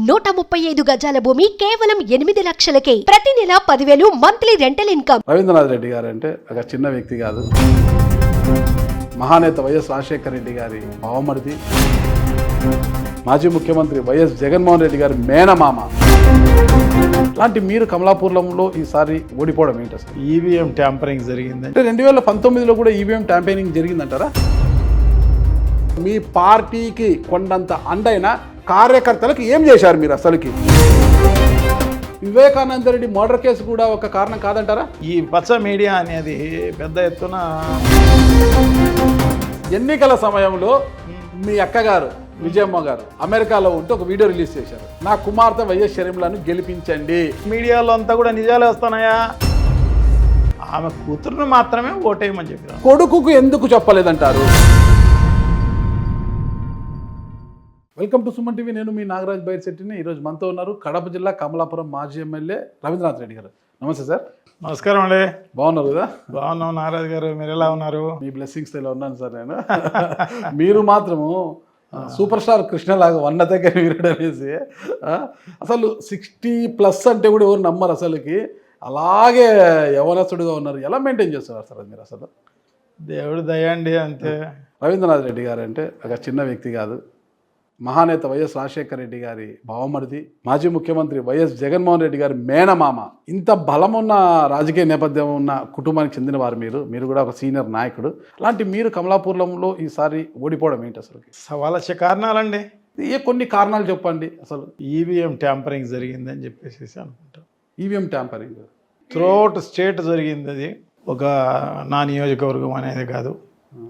135 గజాల భూమి కేవలం 8 లక్షలకే. ప్రతి నెల 10,000 monthly rental income. Ravindranath Reddy గారు అంటే ఒక చిన్న వ్యక్తి కాదు. మహానేత వైఎస్ రాజశేఖర రెడ్డి గారి బావమరిది, మాజీ ముఖ్యమంత్రి వైఎస్ జగన్మోహన్ రెడ్డి గారి మేనమామ. అలాంటి మీరు కమలాపూర్లో ఈసారి ఓడిపోవడం ఏంటి అసలు? ఈవీఎం ట్యాంపరింగ్ జరిగింది అంటే 2019లో కూడా ఈవీఎం ట్యాంపరింగ్ జరిగిందంటారా? మీ పార్టీకి కొండంత అండైన కార్యకర్తలకు ఏం చేశారు మీరు అసలుకి? వివేకానంద రెడ్డి మర్డర్ కేసు కూడా ఒక కారణం కాదంటారా? ఈ పచ్చ మీడియా అనేది పెద్ద ఎత్తున ఎన్నికల సమయంలో మీ అక్కగారు విజయమ్మ గారు అమెరికాలో ఉంటే ఒక వీడియో రిలీజ్ చేశారు. నా కుమార్తె వైఎస్ షర్మిలను గెలిపించండి. మీడియాలో అంతా కూడా నిజాలే వస్తున్నాయా? ఆమె కూతురును మాత్రమే ఓటేయమని చెప్పారు. కొడుకుకు ఎందుకు చెప్పలేదంటారు? Welcome to Suman TV. నేను మీ నాగరాజ్ బైర్శెట్టిని. ఈరోజు మనతో ఉన్నారు కడప జిల్లా కమలాపురం మాజీ ఎమ్మెల్యే రవీంద్రనాథ్ రెడ్డి గారు. నమస్తే సార్. నమస్కారం అండి. బాగున్నారు కదా? బాగున్నాం నాగరాజ్ గారు, మీరు ఎలా ఉన్నారు? మీ బ్లెస్సింగ్స్ ఇలా ఉన్నాను సార్ నేను. మీరు మాత్రము సూపర్ స్టార్ కృష్ణలాగా వన్న దగ్గర వీరుడు అనేసి అసలు 60+ అంటే కూడా ఎవరు నమ్మరు అసలుకి. అలాగే యవనస్తుడుగా ఉన్నారు. ఎలా మెయింటైన్ చేస్తున్నారు సార్ మీరు అసలు? దేవుడు దయండి అంతే. రవీంద్రనాథ్ రెడ్డి గారు అంటే ఒక చిన్న వ్యక్తి కాదు. మహానేత వైఎస్ రాజశేఖర రెడ్డి గారి బావమరిది, మాజీ ముఖ్యమంత్రి వైఎస్ జగన్మోహన్ రెడ్డి గారి మేనమామ. ఇంత బలమున్న రాజకీయ నేపథ్యం ఉన్న కుటుంబానికి చెందిన వారు మీరు కూడా ఒక సీనియర్ నాయకుడు. అలాంటి మీరు కమలాపూర్లో ఈసారి ఓడిపోవడం ఏంటి అసలు? సవాలచ్చే కారణాలండి. కొన్ని కారణాలు చెప్పండి అసలు. ఈవీఎం ట్యాంపరింగ్ జరిగిందని చెప్పేసి అనుకుంటాం. ఈవీఎం ట్యాంపరింగ్ త్రూఅవుట్ స్టేట్ జరిగింది. అది ఒక నా నియోజకవర్గం అనేది కాదు,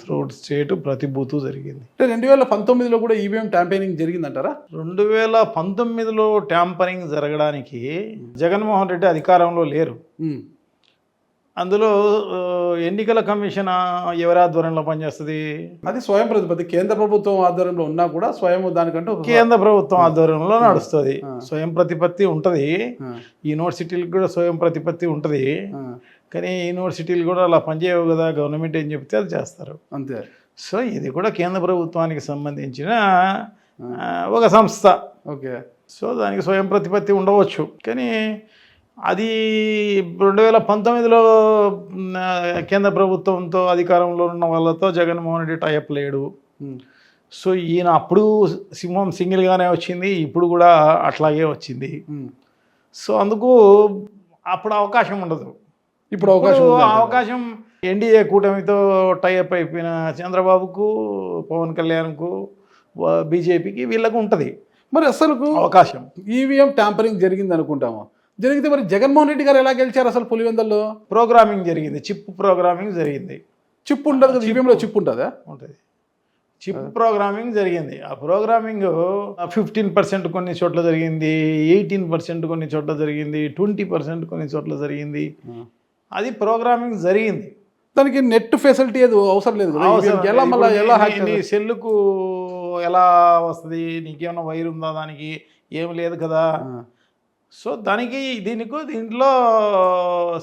త్రూఅవుట్ స్టేట్ ప్రతి బూతు జరిగింది. అంటే 2019లో కూడా ఈవీఎం ట్యాంపరింగ్ జరిగిందంటారా? 2019లో ట్యాంపరింగ్ జరగడానికి జగన్మోహన్ రెడ్డి అధికారంలో లేరు. అందులో ఎన్నికల కమిషన్ ఎవరి ఆధ్వర్యంలో పనిచేస్తుంది? అది స్వయం ప్రతిపత్తి. కేంద్ర ప్రభుత్వం ఆధ్వర్యంలో ఉన్నా కూడా స్వయం దానికంటే కేంద్ర ప్రభుత్వం ఆధ్వర్యంలో నడుస్తుంది. స్వయం ప్రతిపత్తి ఉంటుంది. యూనివర్సిటీలకు కూడా స్వయం ప్రతిపత్తి ఉంటుంది. కానీ యూనివర్సిటీలు కూడా అలా పనిచేయవు కదా, గవర్నమెంట్ ఏం చెప్తే అది చేస్తారు అంతే. సో ఇది కూడా కేంద్ర ప్రభుత్వానికి సంబంధించిన ఒక సంస్థ. ఓకే. సో దానికి స్వయం ప్రతిపత్తి ఉండవచ్చు. కానీ అది 2019లో కేంద్ర ప్రభుత్వంతో అధికారంలో ఉన్న వాళ్ళతో జగన్మోహన్ రెడ్డి టైప్ లేడు. సో ఈయన అప్పుడు సింహం సింగిల్గానే వచ్చింది, ఇప్పుడు కూడా అట్లాగే వచ్చింది. సో అందుకు అప్పుడు అవకాశం ఉండదు. ఇప్పుడు అవకాశం ఎన్డీఏ కూటమితో టైఅప్ అయిపోయిన చంద్రబాబుకు, పవన్ కళ్యాణ్కు, బీజేపీకి వీళ్ళకు ఉంటుంది మరి అసలు అవకాశం. ఈవీఎం ట్యాంపరింగ్ జరిగింది అనుకుంటాము. జరిగితే మరి జగన్మోహన్ రెడ్డి గారు ఎలా గెలిచారు అసలు? పులివెందుల్లో ప్రోగ్రామింగ్ జరిగింది, చిప్ ప్రోగ్రామింగ్ జరిగింది. చిప్ ఉంటుంది కదా, ఈవీఎంలో చిప్ ఉంటుందా? ఉంటుంది. చిప్ ప్రోగ్రామింగ్ జరిగింది. ఆ ప్రోగ్రామింగ్ 15% కొన్ని చోట్ల జరిగింది, 18% కొన్ని చోట్ల జరిగింది, 20% కొన్ని చోట్ల జరిగింది. అది ప్రోగ్రామింగ్ జరిగింది. దానికి నెట్ ఫెసిలిటీ ఏదో అవసరం లేదు కదా. నీ సెల్లుకు ఎలా వస్తుంది? నీకేమైనా వైర్ ఉందా? దానికి ఏం లేదు కదా. సో దీంట్లో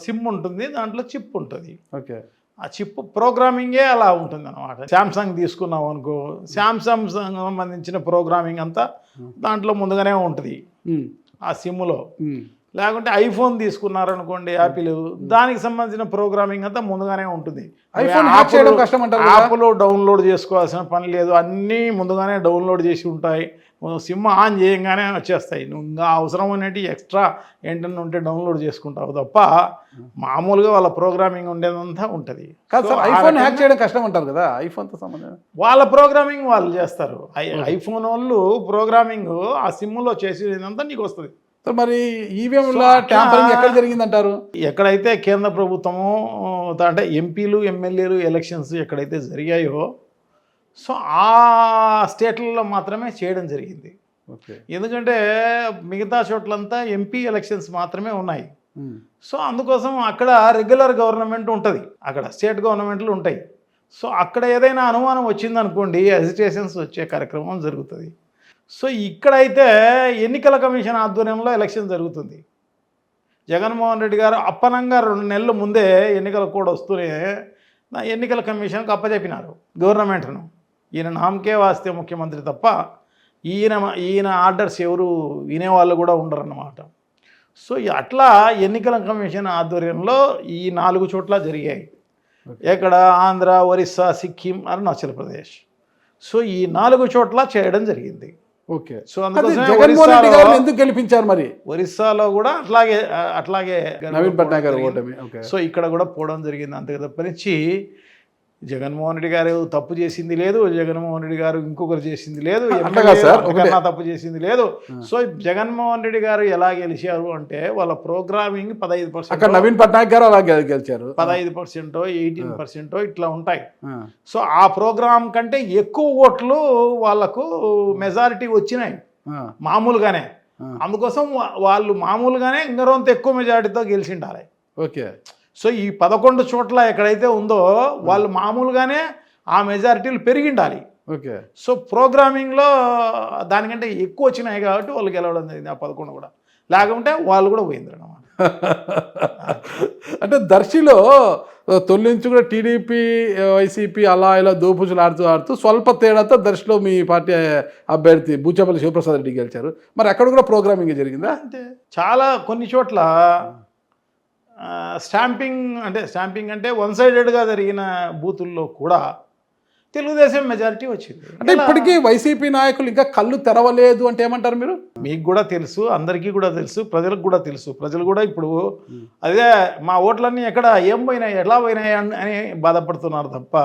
సిమ్ ఉంటుంది, దాంట్లో చిప్ ఉంటుంది. ఓకే. ఆ చిప్ ప్రోగ్రామింగే అలా ఉంటుంది అనమాట. శాంసంగ్ తీసుకున్నాం అనుకో, శాంసంగ్ సంబంధించిన ప్రోగ్రామింగ్ అంతా దాంట్లో ముందుగానే ఉంటుంది ఆ సిమ్లో. లేకుంటే ఐఫోన్ తీసుకున్నారనుకోండి, యాపిల్, దానికి సంబంధించిన ప్రోగ్రామింగ్ అంతా ముందుగానే ఉంటుంది. యాప్లో డౌన్లోడ్ చేసుకోవాల్సిన పని లేదు, అన్నీ ముందుగానే డౌన్లోడ్ చేసి ఉంటాయి. సిమ్ ఆన్ చేయంగానే వచ్చేస్తాయి. నువ్వు ఇంకా అవసరం అనేవి ఎక్స్ట్రా ఏంటన్నా ఉంటే డౌన్లోడ్ చేసుకుంటావు తప్ప మామూలుగా వాళ్ళ ప్రోగ్రామింగ్ ఉండేదంతా ఉంటుంది. ఐఫోన్ హ్యాక్ చేయడం కష్టం అంటారు కదా, ఐఫోన్తో సంబంధం. వాళ్ళ ప్రోగ్రామింగ్ వాళ్ళు చేస్తారు. ఐఫోన్ వాళ్ళు ప్రోగ్రామింగ్ ఆ సిమ్లో చేసేదంతా నీకు వస్తుంది. మరి ఈవీఎంలో ట్యాంపరింగ్ ఎక్కడ జరిగిందంటారు? ఎక్కడైతే కేంద్ర ప్రభుత్వము అంటే ఎంపీలు, ఎమ్మెల్యేలు ఎలక్షన్స్ ఎక్కడైతే జరిగాయో సో ఆ స్టేట్లలో మాత్రమే చేయడం జరిగింది. ఎందుకంటే మిగతా చోట్లంతా ఎంపీ ఎలక్షన్స్ మాత్రమే ఉన్నాయి. సో అందుకోసం అక్కడ రెగ్యులర్ గవర్నమెంట్ ఉంటుంది, అక్కడ స్టేట్ గవర్నమెంట్లు ఉంటాయి. సో అక్కడ ఏదైనా అనుమానం వచ్చిందనుకోండి, హెజిటేషన్స్ వచ్చే కార్యక్రమం జరుగుతుంది. సో ఇక్కడైతే ఎన్నికల కమిషన్ ఆధ్వర్యంలో ఎలక్షన్ జరుగుతుంది. జగన్మోహన్ రెడ్డి గారు అప్పనంగా 2 నెలల ముందే ఎన్నికల కోడ్ వస్తూనే ఎన్నికల కమిషన్కి అప్పచెప్పినారు గవర్నమెంట్ను. ఈయన నామకే వాస్తే ముఖ్యమంత్రి తప్ప ఈయన ఆర్డర్స్ ఎవరు వినేవాళ్ళు కూడా ఉండరన్నమాట. సో అట్లా ఎన్నికల కమిషన్ ఆధ్వర్యంలో ఈ 4 చోట్ల జరిగాయి. ఎక్కడ? ఆంధ్ర, ఒరిస్సా, సిక్కిం, అరుణాచల్ ప్రదేశ్. సో ఈ 4 చోట్ల చేయడం జరిగింది. ఓకే. సో అందుకోసం జగన్మోహన్ రెడ్డి గారిని ఎందుకు గెలిపించారు మరి? ఒరిస్సాలో కూడా అట్లాగే నవీన్ పట్నాయక్ గారు ఓటమి. ఓకే. సో ఇక్కడ కూడా పోవడం జరిగింది. అంతే తప్పనిచ్చి జగన్మోహన్ రెడ్డి గారు తప్పు చేసింది లేదు, జగన్మోహన్ రెడ్డి గారు ఇంకొకరు చేసింది లేదు, ఎవరికన్నా తప్పు చేసింది లేదు. సో జగన్మోహన్ రెడ్డి గారు ఎలా గెలిచారు అంటే వాళ్ళ ప్రోగ్రామింగ్ 15%, నవీన్ పట్నాయక్ గారు అలా గెలిచారు 15%, 18% ఇట్లా ఉంటాయి. సో ఆ ప్రోగ్రామ్ కంటే ఎక్కువ ఓట్లు వాళ్ళకు మెజారిటీ వచ్చినాయి మామూలుగానే. అందుకోసం వాళ్ళు మామూలుగానే ఇంకరోంత ఎక్కువ మెజారిటీతో గెలిచిండాలి. ఓకే. సో ఈ 11 చోట్ల ఎక్కడైతే ఉందో వాళ్ళు మామూలుగానే ఆ మెజారిటీలు పెరిగిండాలి. ఓకే. సో ప్రోగ్రామింగ్లో దానికంటే ఎక్కువ వచ్చినాయి కాబట్టి వాళ్ళు గెలవడం జరిగింది ఆ 11 కూడా. లేకుంటే వాళ్ళు కూడా పోయింది అన్నమాట. అంటే దర్శిలో తొలి నుంచి కూడా టీడీపీ, వైసీపీ అలా ఇలా దోపుజులు ఆడుతూ స్వల్ప తేడాతో దర్శిలో మీ పార్టీ అభ్యర్థి బూచపల్లి శివప్రసాద్ రెడ్డి గెలిచారు. మరి అక్కడ కూడా ప్రోగ్రామింగ్ జరిగిందా? అంటే చాలా కొన్ని చోట్ల స్టాంపింగ్ అంటే వన్ సైడెడ్గా జరిగిన బూతుల్లో కూడా తెలుగుదేశం మెజారిటీ వచ్చింది. అంటే ఇప్పటికీ వైసీపీ నాయకులు ఇంకా కళ్ళు తెరవలేదు అంటే ఏమంటారు మీరు? మీకు కూడా తెలుసు, అందరికీ కూడా తెలుసు, ప్రజలకు కూడా తెలుసు. ప్రజలు కూడా ఇప్పుడు అదే మా ఓట్లన్నీ ఎక్కడ ఏం పోయినాయి, ఎలా పోయినాయి అని బాధపడుతున్నారు తప్ప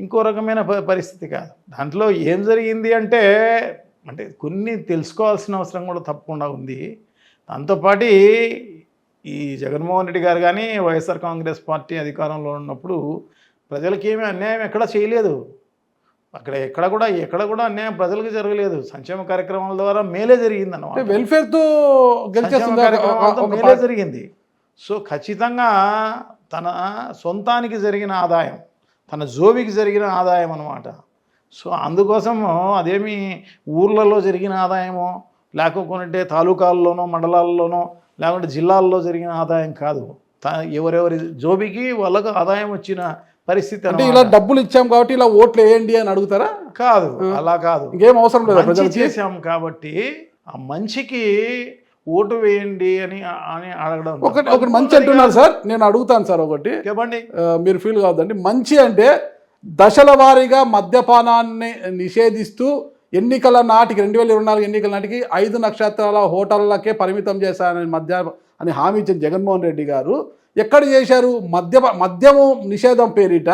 ఇంకో రకమైన పరిస్థితి కాదు. దాంట్లో ఏం జరిగింది అంటే కొన్ని తెలుసుకోవాల్సిన అవసరం కూడా తప్పకుండా ఉంది. దాంతోపాటు ఈ జగన్మోహన్ రెడ్డి గారు కానీ వైఎస్ఆర్ కాంగ్రెస్ పార్టీ అధికారంలో ఉన్నప్పుడు ప్రజలకి ఏమీ అన్యాయం ఎక్కడా చేయలేదు. ఎక్కడ కూడా అన్యాయం ప్రజలకు జరగలేదు. సంక్షేమ కార్యక్రమాల ద్వారా మేలే జరిగింది అన్నమాట. వెల్ఫేర్తో మేలే జరిగింది. సో ఖచ్చితంగా తన సొంతానికి జరిగిన ఆదాయం, తన జోబికి జరిగిన ఆదాయం అన్నమాట. సో అందుకోసం అదేమి ఊర్లలో జరిగిన ఆదాయమో, లేకపోతే తాలూకాల్లోనో మండలాల్లోనో లేకుంటే జిల్లాల్లో జరిగిన ఆదాయం కాదు. ఎవరెవరి జోబికి వాళ్ళకు ఆదాయం వచ్చిన పరిస్థితి. అంటే ఇలా డబ్బులు ఇచ్చాం కాబట్టి ఇలా ఓట్లు వేయండి అని అడుగుతారా? కాదు, అలా కాదు. ఇంకేం అవసరం లేదు. ప్రజలు చేసాం కాబట్టి ఆ మంచికి ఓటు వేయండి అని అడగడం. ఒకటి మంచి అంటున్నారు సార్, నేను అడుగుతాను సార్ ఒకటి చెప్పండి. మీరు ఫీల్ కావద్దండి. మంచి అంటే దశల వారీగా మద్యపానాన్ని నిషేధిస్తూ ఎన్నికల నాటికి 2024 ఎన్నికల నాటికి 5 నక్షత్రాల హోటళ్ళకే పరిమితం చేశానని హామీ ఇచ్చిన జగన్మోహన్ రెడ్డి గారు ఎక్కడ చేశారు? మద్యము నిషేధం పేరిట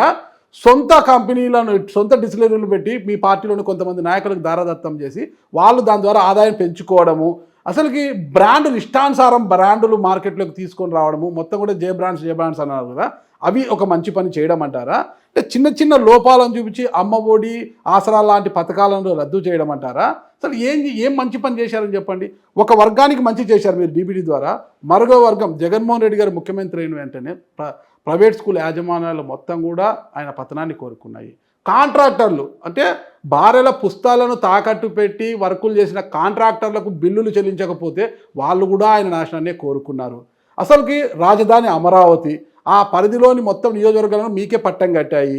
సొంత కంపెనీలను, సొంత డిస్టిలరీలు పెట్టి మీ పార్టీలోని కొంతమంది నాయకులకు దారదత్తం చేసి వాళ్ళు దాని ద్వారా ఆదాయం పెంచుకోవడము, అసలుకి బ్రాండ్లు ఇష్టానుసారం బ్రాండ్లు మార్కెట్లోకి తీసుకొని రావడము, మొత్తం కూడా జే బ్రాండ్స్ అన్నారు కదా, అవి ఒక మంచి పని చేయడం అంటారా? అంటే చిన్న చిన్న లోపాలను చూపించి అమ్మ ఒడి, ఆసరా లాంటి పథకాలను రద్దు చేయడం అంటారా? అసలు ఏం మంచి పని చేశారని చెప్పండి. ఒక వర్గానికి మంచి చేశారు మీరు డీబీటీ ద్వారా, మరొక వర్గం జగన్మోహన్ రెడ్డి గారు ముఖ్యమంత్రి అయిన వెంటనే ప్రైవేట్ స్కూల్ యాజమాన్యాలు మొత్తం కూడా ఆయన పతనాన్ని కోరుకున్నాయి. కాంట్రాక్టర్లు అంటే భార్యల పుస్తకాలను తాకట్టు పెట్టి వర్కులు చేసిన కాంట్రాక్టర్లకు బిల్లులు చెల్లించకపోతే వాళ్ళు కూడా ఆయన నాశనాన్ని కోరుకున్నారు. అసలుకి రాజధాని అమరావతి, ఆ పరిధిలోని మొత్తం నియోజకవర్గాలను మీకే పట్టం కట్టాయి.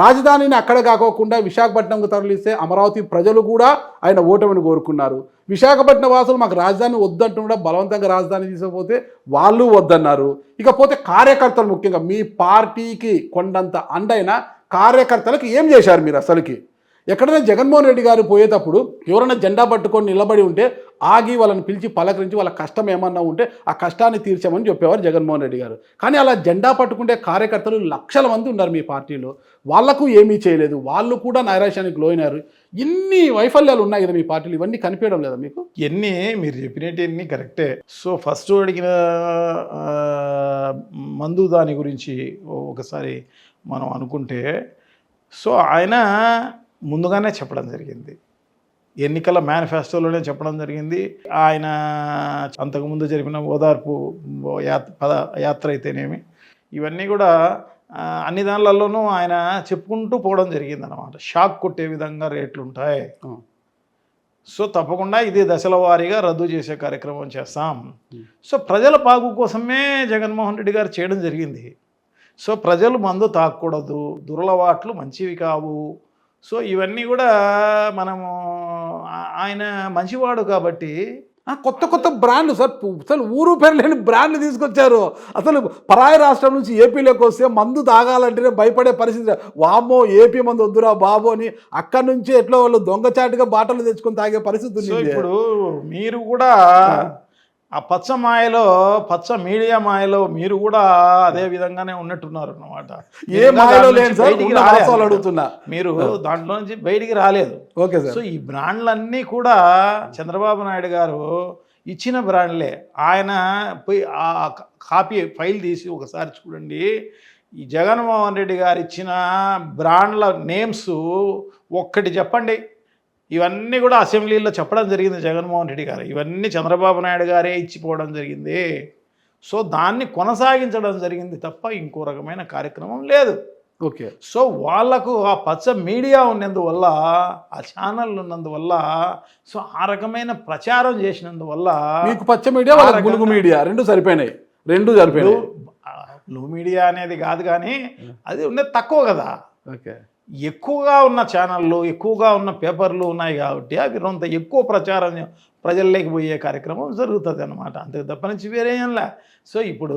రాజధానిని అక్కడ కాకోకుండా విశాఖపట్నంకు తరలిస్తే అమరావతి ప్రజలు కూడా ఆయన ఓటమిని కోరుకున్నారు. విశాఖపట్నం వాసులు మాకు రాజధాని వద్దంటున్నా బలవంతంగా రాజధాని తీసుకపోతే వాళ్ళు వద్దన్నారు. ఇకపోతే కార్యకర్తలు, ముఖ్యంగా మీ పార్టీకి కొండంత అండైన కార్యకర్తలకు ఏం చేశారు మీరు? అసలుకి ఎక్కడైనా జగన్మోహన్ రెడ్డి గారు పోయేటప్పుడు ఎవరైనా జెండా పట్టుకొని నిలబడి ఉంటే ఆగి వాళ్ళని పిలిచి పలకరించి వాళ్ళ కష్టం ఏమన్నా ఉంటే ఆ కష్టాన్ని తీర్చామని చెప్పేవారు జగన్మోహన్ రెడ్డి గారు. కానీ అలా జెండా పట్టుకుంటే కార్యకర్తలు లక్షల మంది ఉన్నారు మీ పార్టీలో, వాళ్లకు ఏమీ చేయలేదు, వాళ్ళు కూడా నైరాశ్యానికి లోయినారు. ఇన్ని వైఫల్యాలు ఉన్నాయి కదా మీ పార్టీలు, ఇవన్నీ కనిపించడం లేదా మీకు? ఎన్ని మీరు చెప్పినట్టు కరెక్టే. సో ఫస్ట్ అడిగిన మందు దాని గురించి ఒకసారి మనం అనుకుంటే, సో ఆయన ముందుగానే చెప్పడం జరిగింది, ఎన్నికల మేనిఫెస్టోలోనే చెప్పడం జరిగింది. ఆయన అంతకుముందు జరిపిన ఓదార్పు యాత్ర అయితేనేమి, ఇవన్నీ కూడా అన్ని దానిలలోనూ ఆయన చెప్పుకుంటూ పోవడం జరిగింది అన్నమాట. షాక్ కొట్టే విధంగా రేట్లు ఉంటాయి, సో తప్పకుండా ఇది దశల వారీగా రద్దు చేసే కార్యక్రమం చేస్తాం. సో ప్రజల బాగు కోసమే జగన్మోహన్ రెడ్డి గారు చేయడం జరిగింది. సో ప్రజలు మందు తాగకూడదు, దురలవాట్లు మంచివి కావు, సో ఇవన్నీ కూడా మనము ఆయన మంచివాడు కాబట్టి కొత్త కొత్త బ్రాండ్లు సార్, అసలు ఊరు పేరు లేని బ్రాండ్లు తీసుకొచ్చారు. అసలు పరాయి రాష్ట్రం నుంచి ఏపీలోకి వస్తే మందు తాగాలంటేనే భయపడే పరిస్థితి. వామ్మో ఏపీ మందు వద్దురా బాబు అని అక్కడి నుంచి ఎట్లా వాళ్ళు దొంగచాటుగా బాటలు తెచ్చుకొని తాగే పరిస్థితి ఉంది. సో ఇప్పుడు మీరు కూడా ఆ పచ్చ మాయలో, పచ్చ మీడియా మాయలో మీరు కూడా అదే విధంగానే ఉన్నట్టున్నారు అన్నమాట. ఏ మాయలో లేదు సార్, అడుగుతున్నా. మీరు దాంట్లో నుంచి బయటికి రాలేదు. Okay sir. సో ఈ బ్రాండ్లన్నీ కూడా చంద్రబాబు నాయుడు గారు ఇచ్చిన బ్రాండ్లే. ఆయన పోయి ఆ కాపీ ఫైల్ తీసి ఒకసారి చూడండి. ఈ జగన్మోహన్ రెడ్డి గారు ఇచ్చిన బ్రాండ్ల నేమ్స్ ఒక్కటి చెప్పండి. ఇవన్నీ కూడా అసెంబ్లీలో చెప్పడం జరిగింది జగన్మోహన్ రెడ్డి గారు. ఇవన్నీ చంద్రబాబు నాయుడు గారే ఇచ్చిపోవడం జరిగింది. సో దాన్ని కొనసాగించడం జరిగింది తప్ప ఇంకో రకమైన కార్యక్రమం లేదు. ఓకే. సో వాళ్లకు ఆ పచ్చ మీడియా ఉన్నందువల్ల, ఆ ఛానల్ ఉన్నందువల్ల, సో ఆ రకమైన ప్రచారం చేసినందువల్ల మీకు పచ్చ మీడియా, గులుగు మీడియా రెండు సరిపోయినాయి. బ్లూ మీడియా అనేది కాదు, కానీ అది ఉండేది తక్కువ కదా. ఓకే. ఎక్కువగా ఉన్న ఛానళ్ళు, ఎక్కువగా ఉన్న పేపర్లు ఉన్నాయి కాబట్టి అవి కొంత ఎక్కువ ప్రచారం ప్రజల్లోకి పోయే కార్యక్రమం జరుగుతుంది అన్నమాట. అంతే తప్ప నుంచి వేరే ఏంలా. సో ఇప్పుడు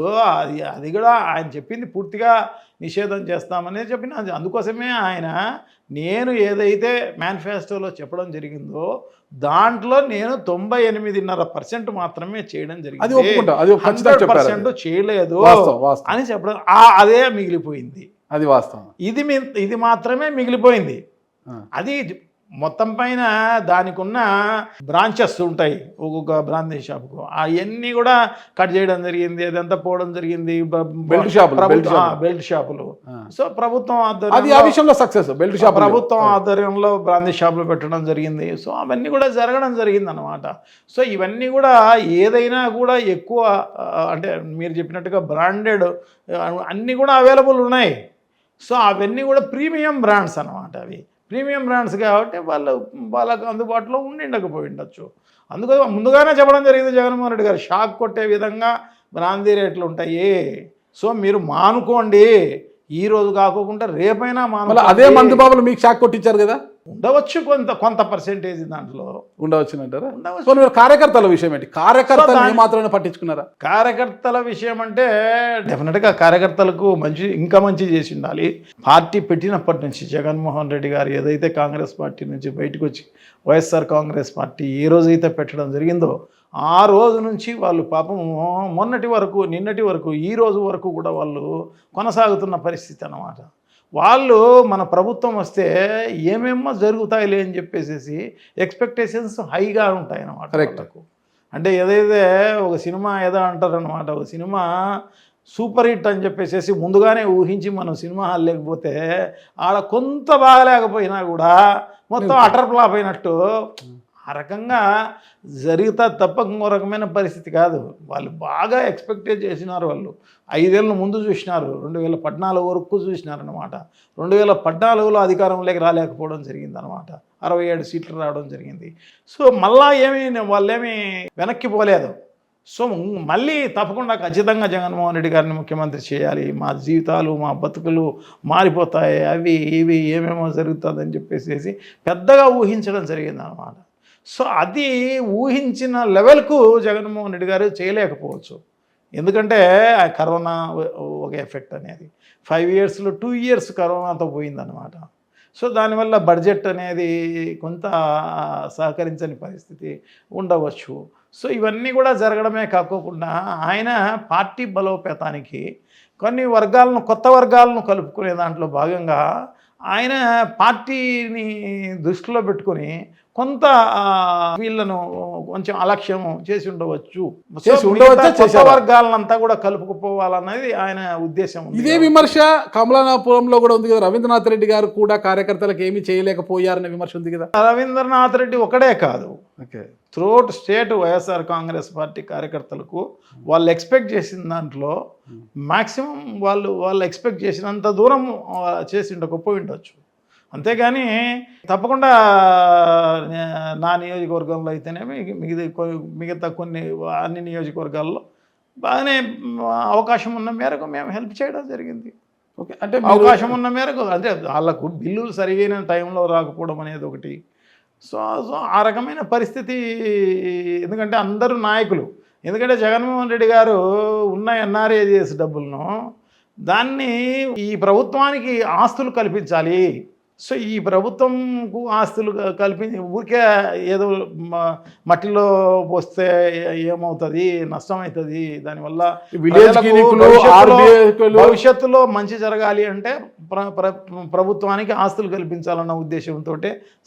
అది కూడా ఆయన చెప్పింది పూర్తిగా నిషేధం చేస్తామనే చెప్పిన. అందుకోసమే ఆయన నేను ఏదైతే మేనిఫెస్టోలో చెప్పడం జరిగిందో దాంట్లో నేను 98.5% మాత్రమే చేయడం జరిగింది, 100% చేయలేదు అని చెప్పడం అదే మిగిలిపోయింది. అది వాస్తవం. ఇది మాత్రమే మిగిలిపోయింది. అది మొత్తం పైన దానికి ఉన్న బ్రాంచెస్ ఉంటాయి ఒక్కొక్క బ్రాందీ షాప్కు, అవన్నీ కూడా కట్ చేయడం జరిగింది. అదంతా పోవడం జరిగింది. బెల్ట్ షాపులు. సో ప్రభుత్వం ఆధ్వర్యంలో బ్రాందీ షాపులు పెట్టడం జరిగింది. సో అవన్నీ కూడా జరగడం జరిగింది అన్నమాట. సో ఇవన్నీ కూడా ఏదైనా కూడా ఎక్కువ అంటే మీరు చెప్పినట్టుగా బ్రాండెడ్ అన్నీ కూడా అవైలబుల్ ఉన్నాయి. సో అవన్నీ కూడా ప్రీమియం బ్రాండ్స్ అన్నమాట. అవి ప్రీమియం బ్రాండ్స్ కాబట్టి వాళ్ళకు అందుబాటులో ఉండకపోయి ఉండొచ్చు. అందుకని ముందుగానే చెప్పడం జరిగింది జగన్మోహన్ రెడ్డి గారు, షాక్ కొట్టే విధంగా బ్రాందీ రేట్లు ఉంటాయి. సో మీరు మానుకోండి, ఈ రోజు కాకుండా రేపైనా అదే మందు బాబులు మీకు షాక్ కొట్టించారు కదా. ఉండవచ్చు, కొంత పర్సెంటేజ్ దాంట్లో ఉండవచ్చు అంటారా? కార్యకర్తల విషయం ఏంటి? కార్యకర్తలు మాత్రమే పట్టించుకున్నారా? కార్యకర్తల విషయం అంటే డెఫినెట్గా కార్యకర్తలకు ఇంకా మంచి చేసి ఉండాలి. పార్టీ పెట్టినప్పటి నుంచి జగన్మోహన్ రెడ్డి గారు ఏదైతే కాంగ్రెస్ పార్టీ నుంచి బయటకు వచ్చి వైఎస్ఆర్ కాంగ్రెస్ పార్టీ ఏ రోజైతే పెట్టడం జరిగిందో ఆ రోజు నుంచి వాళ్ళు పాపం మొన్నటి వరకు, నిన్నటి వరకు, ఈ రోజు వరకు కూడా వాళ్ళు కొనసాగుతున్న పరిస్థితి అన్నమాట. వాళ్ళు మన ప్రభుత్వం వస్తే ఏమేమో జరుగుతాయిలే అని చెప్పేసి ఎక్స్పెక్టేషన్స్ హైగా ఉంటాయి అన్నమాట వాళ్ళకు. అంటే ఏదైతే ఒక సినిమా ఏదో అంటారనమాట, ఒక సినిమా సూపర్ హిట్ అని చెప్పేసి ముందుగానే ఊహించి మనం సినిమా హాల్ లేకపోతే ఆడ కొంత బాగలేకపోయినా కూడా మొత్తం అటర్ ఫ్లాప్ అయినట్టు ఆ రకంగా జరుగుతా తప్ప ఇంకో రకమైన పరిస్థితి కాదు. వాళ్ళు బాగా ఎక్స్పెక్ట్ చేసినారు. వాళ్ళు 5 ఏళ్ళ ముందు చూసినారు, 2014 వరకు చూసినారనమాట. 2014లో అధికారంలోకి రాలేకపోవడం జరిగింది అనమాట. 67 సీట్లు రావడం జరిగింది. సో మళ్ళా వాళ్ళేమీ వెనక్కి పోలేదు. సో మళ్ళీ తప్పకుండా ఖచ్చితంగా జగన్మోహన్ రెడ్డి గారిని ముఖ్యమంత్రి చేయాలి, మా జీవితాలు, మా బతుకులు మారిపోతాయి, అవి ఇవి ఏమేమో జరుగుతుందని చెప్పేసి పెద్దగా ఊహించడం జరిగింది అనమాట. సో అది ఊహించిన లెవెల్కు జగన్మోహన్ రెడ్డి గారు చేయలేకపోవచ్చు. ఎందుకంటే కరోనా ఒక ఎఫెక్ట్ అనేది 5 ఇయర్స్లో 2 ఇయర్స్ కరోనాతో పోయిందనమాట. సో దానివల్ల బడ్జెట్ అనేది కొంత సహకరించని పరిస్థితి ఉండవచ్చు. సో ఇవన్నీ కూడా జరగడమే కాకోకుండా ఆయన పార్టీ బలోపేతానికి కొన్ని వర్గాలను, కొత్త వర్గాలను కలుపుకునే దాంట్లో భాగంగా ఆయన పార్టీని దృష్టిలో పెట్టుకొని కొంత వీళ్ళను కొంచెం అలక్ష్యం చేసి ఉండవచ్చు. కొత్త వర్గాలంతా కూడా కలుపుకుపోవాలన్నది ఆయన ఉద్దేశం. ఇదే విమర్శ కమలాపురంలో కూడా ఉంది కదా. రవీంద్రనాథ్ రెడ్డి గారు కూడా కార్యకర్తలకు ఏమీ చేయలేకపోయారనే విమర్శ ఉంది కదా. రవీంద్రనాథ్ రెడ్డి ఒకడే కాదు, throughout state YSR Congress party కార్యకర్తలకు వాళ్ళు ఎక్స్పెక్ట్ చేసిన దాంట్లో మ్యాక్సిమం వాళ్ళు ఎక్స్పెక్ట్ చేసినంత దూరం చేసి ఉండకపోయి ఉండొచ్చు. అంతేగాని తప్పకుండా నా నియోజకవర్గంలో అయితేనేమి మిగతా కొన్ని అన్ని నియోజకవర్గాల్లో బాగానే అవకాశం ఉన్న మేరకు మేము హెల్ప్ చేయడం జరిగింది. ఓకే, అంటే అవకాశం ఉన్న మేరకు అంటే వాళ్ళకు బిల్లులు సరిగైన టైంలో రాకపోవడం అనేది ఒకటి. సో సో ఆ రకమైన పరిస్థితి. ఎందుకంటే అందరూ నాయకులు, ఎందుకంటే జగన్మోహన్ రెడ్డి గారు ఉన్న ఎన్ఆర్ఏజీఎస్ డబ్బులను దాన్ని ఈ ప్రభుత్వానికి ఆస్తులు కల్పించాలి. సో ఈ ప్రభుత్వంకు ఆస్తులు కల్పించి ఊరికే ఏదో మట్టిలో పోస్తే ఏమవుతుంది, నష్టం అవుతుంది. దానివల్ల భవిష్యత్తులో మంచి జరగాలి అంటే ప్రభుత్వానికి ఆస్తులు కల్పించాలన్న ఉద్దేశంతో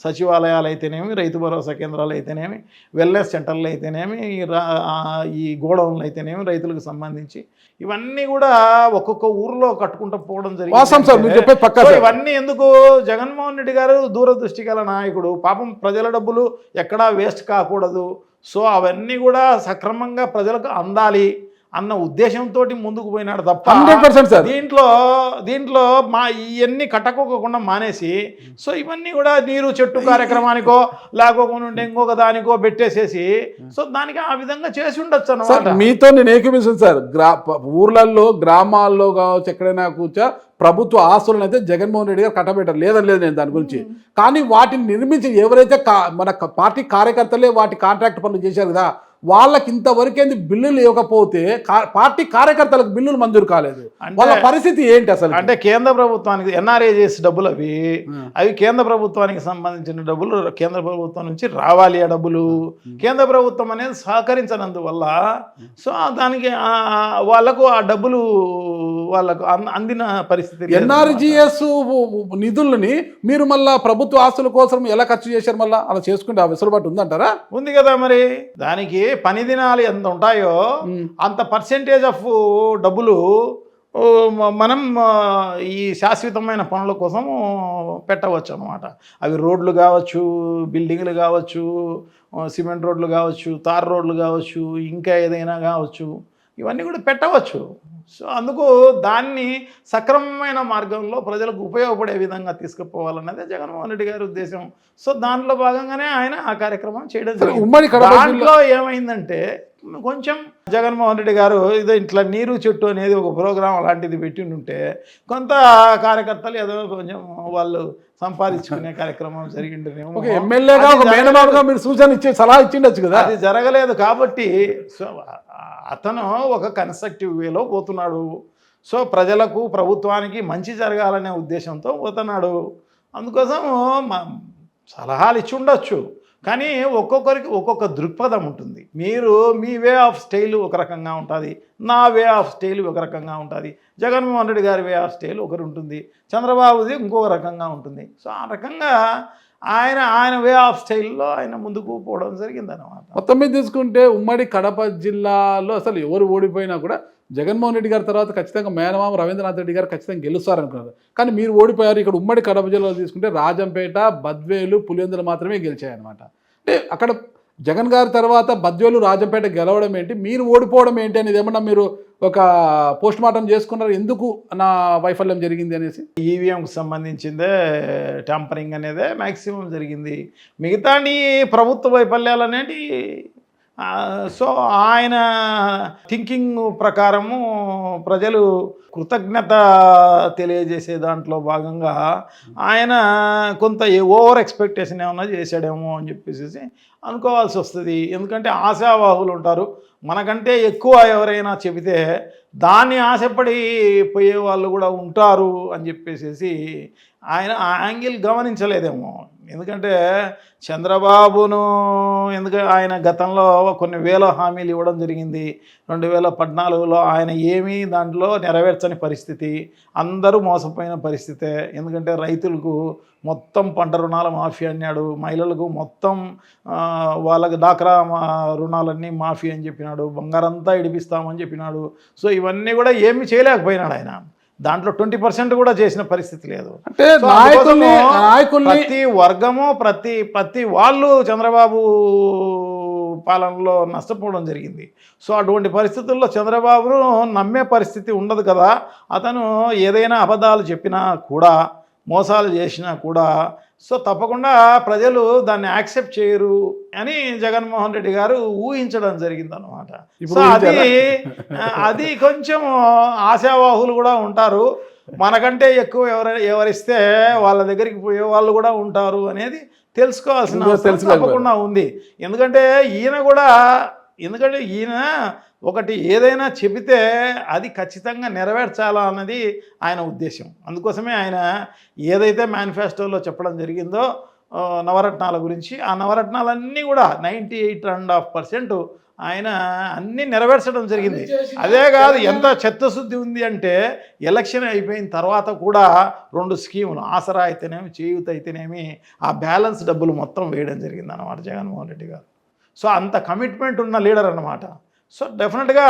సచివాలయాలు అయితేనేమి, రైతు భరోసా కేంద్రాలు అయితేనేమి, వెల్నెస్ సెంటర్లు అయితేనేమి, ఈ గోడౌన్లు అయితేనేమి, రైతులకు సంబంధించి ఇవన్నీ కూడా ఒక్కొక్క ఊర్లో కట్టుకుంటూ పోవడం జరిగింది. ఇవన్నీ ఎందుకు? జగన్మోహన్ రెడ్డి గారు దూరదృష్టి గల నాయకుడు. పాపం ప్రజల డబ్బులు ఎక్కడా వేస్ట్ కాకూడదు, సో అవన్నీ కూడా సక్రమంగా ప్రజలకు అందాలి అన్న ఉద్దేశంతో ముందుకు పోయినాడు తప్ప 100% దీంట్లో ఇవన్నీ కట్టకోకుండా మానేసి సో ఇవన్నీ కూడా నీరు చెట్టు కార్యక్రమానికో లేకోకుండా ఇంకొక దానికో పెట్టేసేసి సో దానికి ఆ విధంగా చేసి ఉండొచ్చు అన్నమాట. మీతో నేను ఏకీపిస్తాను సార్. ఊర్లలో గ్రామాల్లో కావచ్చు ఎక్కడైనా కూర్చో ప్రభుత్వ ఆస్తులను అయితే జగన్మోహన్ రెడ్డి గారు కట్టబెట్టారు, లేదని లేదు నేను దాని గురించి. కానీ వాటిని నిర్మించి ఎవరైతే మన పార్టీ కార్యకర్తలే వాటి కాంట్రాక్ట్ పనులు చేశారు కదా, వాళ్ళకి ఇంతవరకేంది బిల్లులు ఇవ్వకపోతే పార్టీ కార్యకర్తలకు బిల్లులు మంజూరు కాలేదు. వాళ్ళ పరిస్థితి ఏంటి అసలు? అంటే కేంద్ర ప్రభుత్వానికి ఎన్ఆర్ఏజీఎస్ డబ్బులు అవి కేంద్ర ప్రభుత్వానికి సంబంధించిన డబ్బులు కేంద్ర ప్రభుత్వం నుంచి రావాలి. ఆ డబ్బులు కేంద్ర ప్రభుత్వం అనేది సహకరించనందువల్ల సో దానికి వాళ్ళకు ఆ డబ్బులు వాళ్ళకు అందిన పరిస్థితి. ఎన్ఆర్జీఎస్ నిధులని మీరు మళ్ళా ప్రభుత్వ ఆస్తుల కోసం ఎలా ఖర్చు చేశారు? మళ్ళీ అలా చేసుకుంటే ఆ వెసులుబాటు ఉందంటారా? ఉంది కదా. మరి దానికి పని దినాలు ఎంత ఉంటాయో అంత పర్సెంటేజ్ ఆఫ్ డబ్బులు మనం ఈ శాశ్వతమైన పనుల కోసం పెట్టవచ్చు అన్నమాట. అవి రోడ్లు కావచ్చు, బిల్డింగ్లు కావచ్చు, సిమెంట్ రోడ్లు కావచ్చు, తార్ రోడ్లు కావచ్చు, ఇంకా ఏదైనా కావచ్చు, ఇవన్నీ కూడా పెట్టవచ్చు. సో అందుకు దాన్ని సక్రమమైన మార్గంలో ప్రజలకు ఉపయోగపడే విధంగా తీసుకుపోవాలన్నదే జగన్మోహన్ రెడ్డి గారి ఉద్దేశం. సో దాంట్లో భాగంగానే ఆయన ఆ కార్యక్రమం చేయడం జరిగింది. దాంట్లో ఏమైందంటే కొంచెం జగన్మోహన్ రెడ్డి గారు ఏదో ఇట్లా నీరు చెట్టు అనేది ఒక ప్రోగ్రాం అలాంటిది పెట్టి ఉంటే కొంత కార్యకర్తలు ఏదో కొంచెం వాళ్ళు సంపాదించుకునే కార్యక్రమం జరిగిండేమో. ఎమ్మెల్యేగా ఒక మేనమామగా మీరు సూచన ఇచ్చే సలహా ఇచ్చిండొచ్చు కదా. అది జరగలేదు కాబట్టి సో అతను ఒక కన్స్ట్రక్టివ్ వేలో పోతున్నాడు. సో ప్రజలకు ప్రభుత్వానికి మంచి జరగాలనే ఉద్దేశంతో పోతున్నాడు. అందుకోసం సలహాలు ఇచ్చి ఉండొచ్చు, కానీ ఒక్కొక్కరికి ఒక్కొక్క దృక్పథం ఉంటుంది. మీరు మీ వే ఆఫ్ స్టైల్ ఒక రకంగా ఉంటుంది, నా వే ఆఫ్ స్టైల్ ఒక రకంగా ఉంటుంది, జగన్మోహన్ రెడ్డి గారి వే ఆఫ్ స్టైల్ ఒకరు ఉంటుంది, చంద్రబాబుది ఇంకొక రకంగా ఉంటుంది. సో ఆ రకంగా ఆయన వే ఆఫ్ స్టైల్లో ఆయన ముందుకు పోవడం జరిగిందన్నమాట. మొత్తం మీద తీసుకుంటే ఉమ్మడి కడప జిల్లాలో అసలు ఎవరు ఓడిపోయినా కూడా జగన్మోహన్ రెడ్డి గారి తర్వాత ఖచ్చితంగా మేనమామ రవీంద్రనాథ్ రెడ్డి గారు ఖచ్చితంగా గెలుస్తారనుకున్నారు. కానీ మీరు ఓడిపోయారు. ఇక్కడ ఉమ్మడి కడప జిల్లాలో తీసుకుంటే రాజంపేట, బద్వేలు, పులివెందులు మాత్రమే గెలిచాయన్నమాట. అంటే అక్కడ జగన్ గారి తర్వాత బద్వేలు, రాజంపేట గెలవడం ఏంటి, మీరు ఓడిపోవడం ఏంటి అనేది ఏమన్నా మీరు ఒక పోస్ట్ మార్టం చేసుకున్నారు? ఎందుకు నా వైఫల్యం జరిగింది అనేసి. ఈవీఎంకి సంబంధించిందే ట్యాంపరింగ్ అనేదే మ్యాక్సిమం జరిగింది. మిగతా ప్రభుత్వ వైఫల్యాలు అనేవి సో ఆయన థింకింగ్ ప్రకారము ప్రజలు కృతజ్ఞత తెలియజేసే దాంట్లో భాగంగా ఆయన కొంత ఓవర్ ఎక్స్పెక్టేషన్ ఏమన్నా చేశాడేమో అని చెప్పేసి అనుకోవాల్సి వస్తుంది. ఎందుకంటే ఆశావాహులు ఉంటారు, మనకంటే ఎక్కువ ఎవరైనా చెబితే దాన్ని ఆశపడి పోయే వాళ్ళు కూడా ఉంటారు అని చెప్పేసి ఆయన ఆ యాంగిల్ గమనించలేదేమో. ఎందుకంటే చంద్రబాబును ఆయన గతంలో కొన్ని వేల హామీలు ఇవ్వడం జరిగింది. 2014లో ఆయన ఏమీ దాంట్లో నెరవేర్చని పరిస్థితి, అందరూ మోసపోయిన పరిస్థితే. ఎందుకంటే రైతులకు మొత్తం పంట రుణాల మాఫీ అన్నాడు, మహిళలకు మొత్తం వాళ్ళకి డాక్రా రుణాలన్నీ మాఫీ అని చెప్పినాడు, బంగారంతా ఇడిపిస్తామని చెప్పినాడు. సో ఇవన్నీ కూడా ఏమీ చేయలేకపోయినాడు ఆయన. దాంట్లో 20% కూడా చేసిన పరిస్థితి లేదు. ప్రతి వర్గము ప్రతి వాళ్ళు చంద్రబాబు పాలనలో నష్టపోవడం జరిగింది. సో అటువంటి పరిస్థితుల్లో చంద్రబాబును నమ్మే పరిస్థితి ఉండదు కదా. అతను ఏదైనా అబద్ధాలు చెప్పినా కూడా, మోసాలు చేసినా కూడా సో తప్పకుండా ప్రజలు దాన్ని యాక్సెప్ట్ చేయరు అని జగన్మోహన్ రెడ్డి గారు ఊహించడం జరిగిందన్నమాట. సో అది కొంచెం ఆశావాహులు కూడా ఉంటారు. మనకంటే ఎక్కువ ఎవరిస్తే వాళ్ళ దగ్గరికి పోయే వాళ్ళు కూడా ఉంటారు అనేది తెలుసుకోవాల్సిన అవసరం తప్పకుండా ఉంది. ఎందుకంటే ఈయన ఒకటి ఏదైనా చెబితే అది ఖచ్చితంగా నెరవేర్చాలా అన్నది ఆయన ఉద్దేశం. అందుకోసమే ఆయన ఏదైతే మేనిఫెస్టోలో చెప్పడం జరిగిందో నవరత్నాల గురించి, ఆ నవరత్నాలన్నీ కూడా 98.5% ఆయన అన్నీ నెరవేర్చడం జరిగింది. అదే కాదు, ఎంత చిత్తశుద్ధి ఉంది అంటే ఎలక్షన్ అయిపోయిన తర్వాత కూడా 2 స్కీములు, ఆసరా అయితేనేమి, చేయూత అయితేనేమి, ఆ బ్యాలెన్స్ డబ్బులు మొత్తం వేయడం జరిగింది అన్నమాట జగన్మోహన్ రెడ్డి గారు. సో అంత కమిట్మెంట్ ఉన్న లీడర్ అన్నమాట. సో డెఫినెట్గా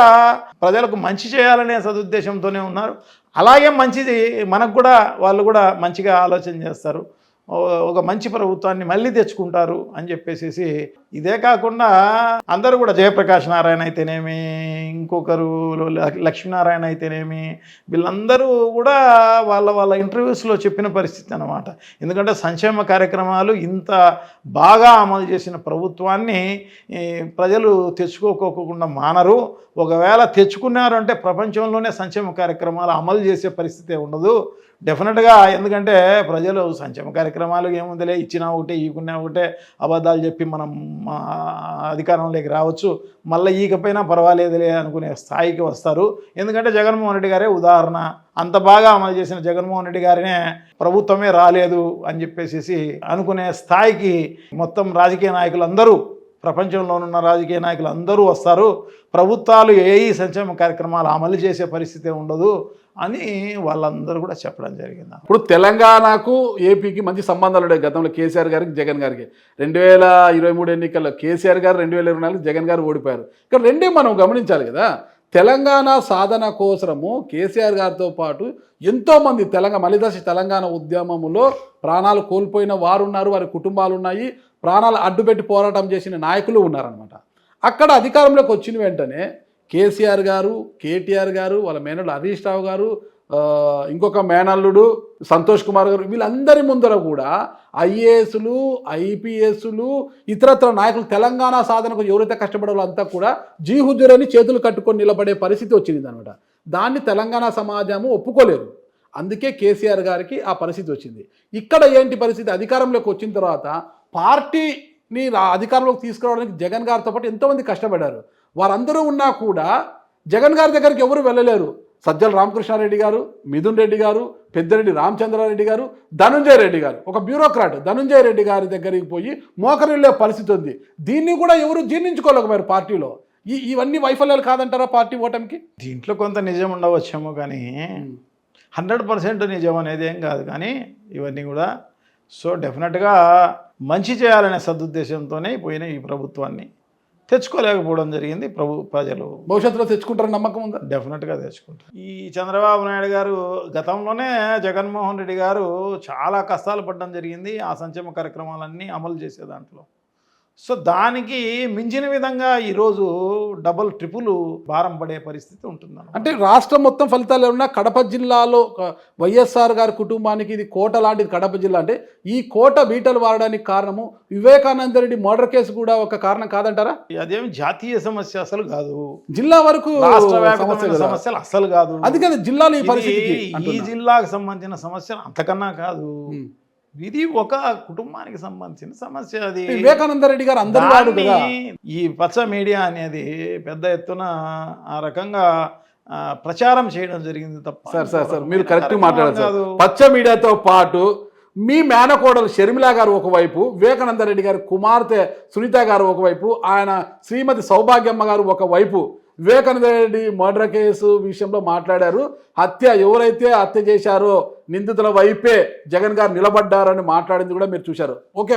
ప్రజలకు మంచి చేయాలనే సదుద్దేశంతోనే ఉన్నారు. అలాగే మంచిది మనకు కూడా వాళ్ళు కూడా మంచిగా ఆలోచన చేస్తారు, ఒక మంచి ప్రభుత్వాన్ని మళ్ళీ తెచ్చుకుంటారు అని చెప్పేసి. ఇదే కాకుండా అందరూ కూడా జయప్రకాష్ నారాయణ అయితేనేమి, ఇంకొకరు లక్ష్మీనారాయణ అయితేనేమి, వీళ్ళందరూ కూడా వాళ్ళ ఇంటర్వ్యూస్లో చెప్పిన పరిస్థితి అన్నమాట. ఎందుకంటే సంక్షేమ కార్యక్రమాలు ఇంత బాగా అమలు చేసిన ప్రభుత్వాన్ని ప్రజలు తెచ్చుకోకుండా మానరు. ఒకవేళ తెచ్చుకున్నారు అంటే ప్రపంచంలోనే సంక్షేమ కార్యక్రమాలు అమలు చేసే పరిస్థితే ఉండదు డెఫినెట్గా. ఎందుకంటే ప్రజలు సంక్షేమ కార్యక్రమాలు ఏముందిలే, ఇచ్చినా ఒకటే ఈకున్నా ఒకటే, అబద్ధాలు చెప్పి మనం అధికారంలోకి రావచ్చు, మళ్ళీ ఈకపోయినా పర్వాలేదులే అనుకునే స్థాయికి వస్తారు. ఎందుకంటే జగన్మోహన్ రెడ్డి గారే ఉదాహరణ. అంత బాగా అమలు చేసిన జగన్మోహన్ రెడ్డి గారినే ప్రభుత్వమే రాలేదు అని చెప్పేసి అనుకునే స్థాయికి మొత్తం రాజకీయ నాయకులందరూ, ప్రపంచంలో ఉన్న రాజకీయ నాయకులు అందరూ వస్తారు. ప్రభుత్వాలు ఏ సంక్షేమ కార్యక్రమాలు అమలు చేసే పరిస్థితి ఉండదు అని వాళ్ళందరూ కూడా చెప్పడం జరిగింది. ఇప్పుడు తెలంగాణకు ఏపీకి మంచి సంబంధాలు ఉన్నాయి. గతంలో కేసీఆర్ గారికి జగన్ గారికి 2023 ఎన్నికల్లో కేసీఆర్ గారు, 2024 జగన్ గారు ఓడిపోయారు. ఇక్కడ రెండే మనం గమనించాలి కదా. తెలంగాణ సాధన కోసము కేసీఆర్ గారితో పాటు ఎంతోమంది మలిదశ తెలంగాణ ఉద్యమంలో ప్రాణాలు కోల్పోయిన వారు ఉన్నారు, వారి కుటుంబాలు ఉన్నాయి, ప్రాణాలు అడ్డుపెట్టి పోరాటం చేసిన నాయకులు ఉన్నారనమాట. అక్కడ అధికారంలోకి వచ్చిన వెంటనే కేసీఆర్ గారు, కేటీఆర్ గారు, వాళ్ళ మేనల్లుడు హరీష్ రావు గారు, ఇంకొక మేనల్లుడు సంతోష్ కుమార్ గారు, వీళ్ళందరి ముందర కూడా ఐఏఎస్లు, ఐపీఎస్లు, ఇతరత్ర నాయకులు తెలంగాణ సాధనకు ఎవరైతే కష్టపడాలో అంతా కూడా జీహుజురని చేతులు కట్టుకొని నిలబడే పరిస్థితి వచ్చింది అనమాట. దాన్ని తెలంగాణ సమాజము ఒప్పుకోలేదు. అందుకే కేసీఆర్ గారికి ఆ పరిస్థితి వచ్చింది. ఇక్కడ ఏంటి పరిస్థితి? అధికారంలోకి వచ్చిన తర్వాత పార్టీని అధికారంలోకి తీసుకురావడానికి జగన్ గారితో పాటు ఎంతోమంది కష్టపడ్డారు. వారందరూ ఉన్నా కూడా జగన్ గారి దగ్గరికి ఎవరు వెళ్ళలేరు. సజ్జల రామకృష్ణారెడ్డి గారు, మిథున్ రెడ్డి గారు, పెద్దిరెడ్డి రామచంద్రారెడ్డి గారు, ధనుంజయ రెడ్డి గారు, ఒక బ్యూరోక్రాట్ ధనుంజయ రెడ్డి గారి దగ్గరికి పోయి మోకరిల్లే పరిస్థితి ఉంది. దీన్ని కూడా ఎవరు జీర్ణించుకోలేకపోయారు పార్టీలో. ఇవన్నీ వైఫల్యాలు కాదంటారా పార్టీ ఓటమికి? దీంట్లో కొంత నిజం ఉండవచ్చేమో, కానీ 100% నిజం అనేది ఏం కాదు. కానీ ఇవన్నీ కూడా సో డెఫినెట్గా మంచి చేయాలనే సదుద్దేశంతోనే పోయిన ఈ ప్రభుత్వాన్ని తెచ్చుకోలేకపోవడం జరిగింది. ప్రజలు భవిష్యత్తులో తెచ్చుకుంటారని నమ్మకం ఉందా? డెఫినెట్గా తెచ్చుకుంటారు. ఈ చంద్రబాబు నాయుడు గారు గతంలోనే జగన్మోహన్ రెడ్డి గారు చాలా కష్టాలు పడడం జరిగింది ఆ సంక్షేమ కార్యక్రమాలన్నీ అమలు చేసే దాంట్లో. సో దానికి మించిన విధంగా ఈరోజు డబుల్ ట్రిపుల్ భారం పడే పరిస్థితి ఉంటుంది. అంటే రాష్ట్రం మొత్తం ఫలితాలు ఏమన్నా కడప జిల్లాలో వైఎస్ఆర్ గారి కుటుంబానికి ఇది కోట లాంటిది. కడప జిల్లా అంటే ఈ కోట బీటలు వాడడానికి కారణము వివేకానంద రెడ్డి మర్డర్ కేసు కూడా ఒక కారణం కాదంటారా? అదేమి జాతీయ సమస్య అసలు కాదు, జిల్లా వరకు రాష్ట్ర వ్యాప్తమైన సమస్యలు అసలు కాదు. అది కాదు, జిల్లాలో ఈ పరిస్థితి ఈ జిల్లాకు సంబంధించిన సమస్యలు అంతకన్నా కాదు. ఇది ఒక కుటుంబానికి సంబంధించిన సమస్య. అది వివేకానంద రెడ్డి గారు అందరూ ఈ పచ్చ మీడియా అనేది పెద్ద ఎత్తున ఆ రకంగా ప్రచారం చేయడం జరిగింది తప్ప. సార్ మీరు కరెక్ట్ మాట్లాడారు. పచ్చ మీడియాతో పాటు మీ మేనకోడలు షర్మిల గారు ఒకవైపు, వివేకానంద రెడ్డి గారి కుమార్తె సునీత గారు ఒకవైపు, ఆయన శ్రీమతి సౌభాగ్యమ్మ గారు ఒకవైపు వివేకానంద రెడ్డి మర్డర్ కేసు విషయంలో మాట్లాడారు. ఎవరైతే హత్య చేశారో నిందితుల వైపే జగన్ గారు నిలబడ్డారని మాట్లాడింది కూడా మీరు చూశారు. ఓకే,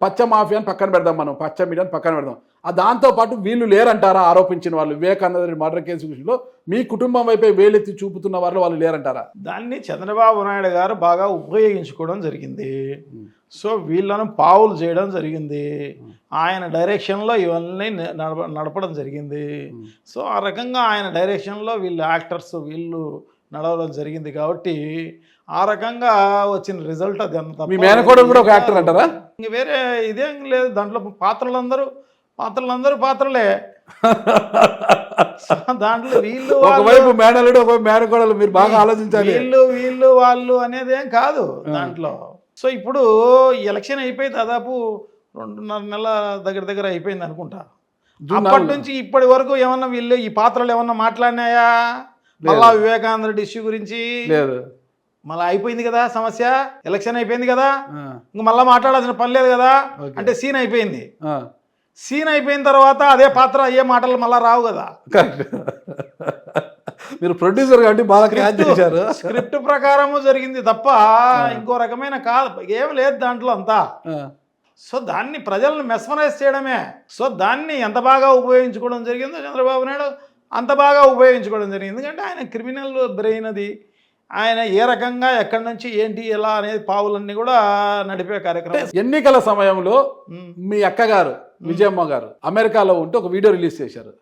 పచ్చ మాఫియాని పక్కన పెడదాం, మనం పచ్చ మీడియాని పక్కన పెడదాం. దాంతోపాటు వీళ్ళు లేరంటారా ఆరోపించిన వాళ్ళు? వివేకానంద రెడ్డి మర్డర్ కేసు విషయంలో మీ కుటుంబం వైపే వేలెత్తి చూపుతున్న వాళ్ళు లేరంటారా? దాన్ని చంద్రబాబు నాయుడు గారు బాగా ఉపయోగించుకోవడం జరిగింది. సో వీళ్ళను పావులు చేయడం జరిగింది. ఆయన డైరెక్షన్లో ఇవన్నీ నడపడం జరిగింది. సో ఆ రకంగా ఆయన డైరెక్షన్లో వీళ్ళు యాక్టర్స్ వీళ్ళు నడవడం జరిగింది. కాబట్టి ఆ రకంగా వచ్చిన రిజల్ట్ అది. అంత మీ మేనకోడలు కూడా ఒక యాక్టర్ అంటారా? ఇంక వేరే ఇదేం లేదు. దాంట్లో పాత్రలందరూ పాత్రలే. సో దాంట్లో వీళ్ళు ఒకవైపు మేనలుడు ఒకవైపు మేనకోడలు, మీరు బాగా ఆలోచించాలి. వీళ్ళు వాళ్ళు అనేది ఏం కాదు దాంట్లో. సో ఇప్పుడు ఎలక్షన్ అయిపోయి దాదాపు 2.5 నెలల దగ్గర అయిపోయింది అనుకుంటా. అప్పటి నుంచి ఇప్పటి వరకు ఏమన్నా వీళ్ళు ఈ పాత్రలు ఏమన్నా మాట్లాడినాయా? మళ్ళా వివేకానంద రెడ్డి ఇష్యూ గురించి లేదు. మళ్ళీ అయిపోయింది కదా సమస్య, ఎలక్షన్ అయిపోయింది కదా, ఇంక మళ్ళీ మాట్లాడాల్సిన పని లేదు కదా. అంటే సీన్ అయిపోయింది. సీన్ అయిపోయిన తర్వాత అదే పాత్ర అయ్యే మాటలు మళ్ళీ రావు కదా. మీరు ప్రొడ్యూసర్ కాబట్టి బాగా క్యాచ్ చేశారు. స్క్రిప్ట్ ప్రకారము జరిగింది తప్ప ఇంకో రకమైన కాదు, ఏం లేదు దాంట్లో అంతా. సో దాన్ని ప్రజలను మెస్మరైజ్ చేయడమే. సో దాన్ని ఎంత బాగా ఉపయోగించుకోవడం జరిగిందో చంద్రబాబు నాయుడు అంత బాగా ఉపయోగించుకోవడం జరిగింది. ఎందుకంటే ఆయన క్రిమినల్ బ్రెయిన్ అది. ఆయన ఏ రకంగా ఎక్కడి నుంచి ఏంటి ఎలా అనేది పావులన్నీ కూడా నడిపే కార్యక్రమం. ఎన్నికల సమయంలో మీ అక్కగారు విజయమ్మ గారు అమెరికాలో ఉంటే ఒక వీడియో రిలీజ్ చేశారు.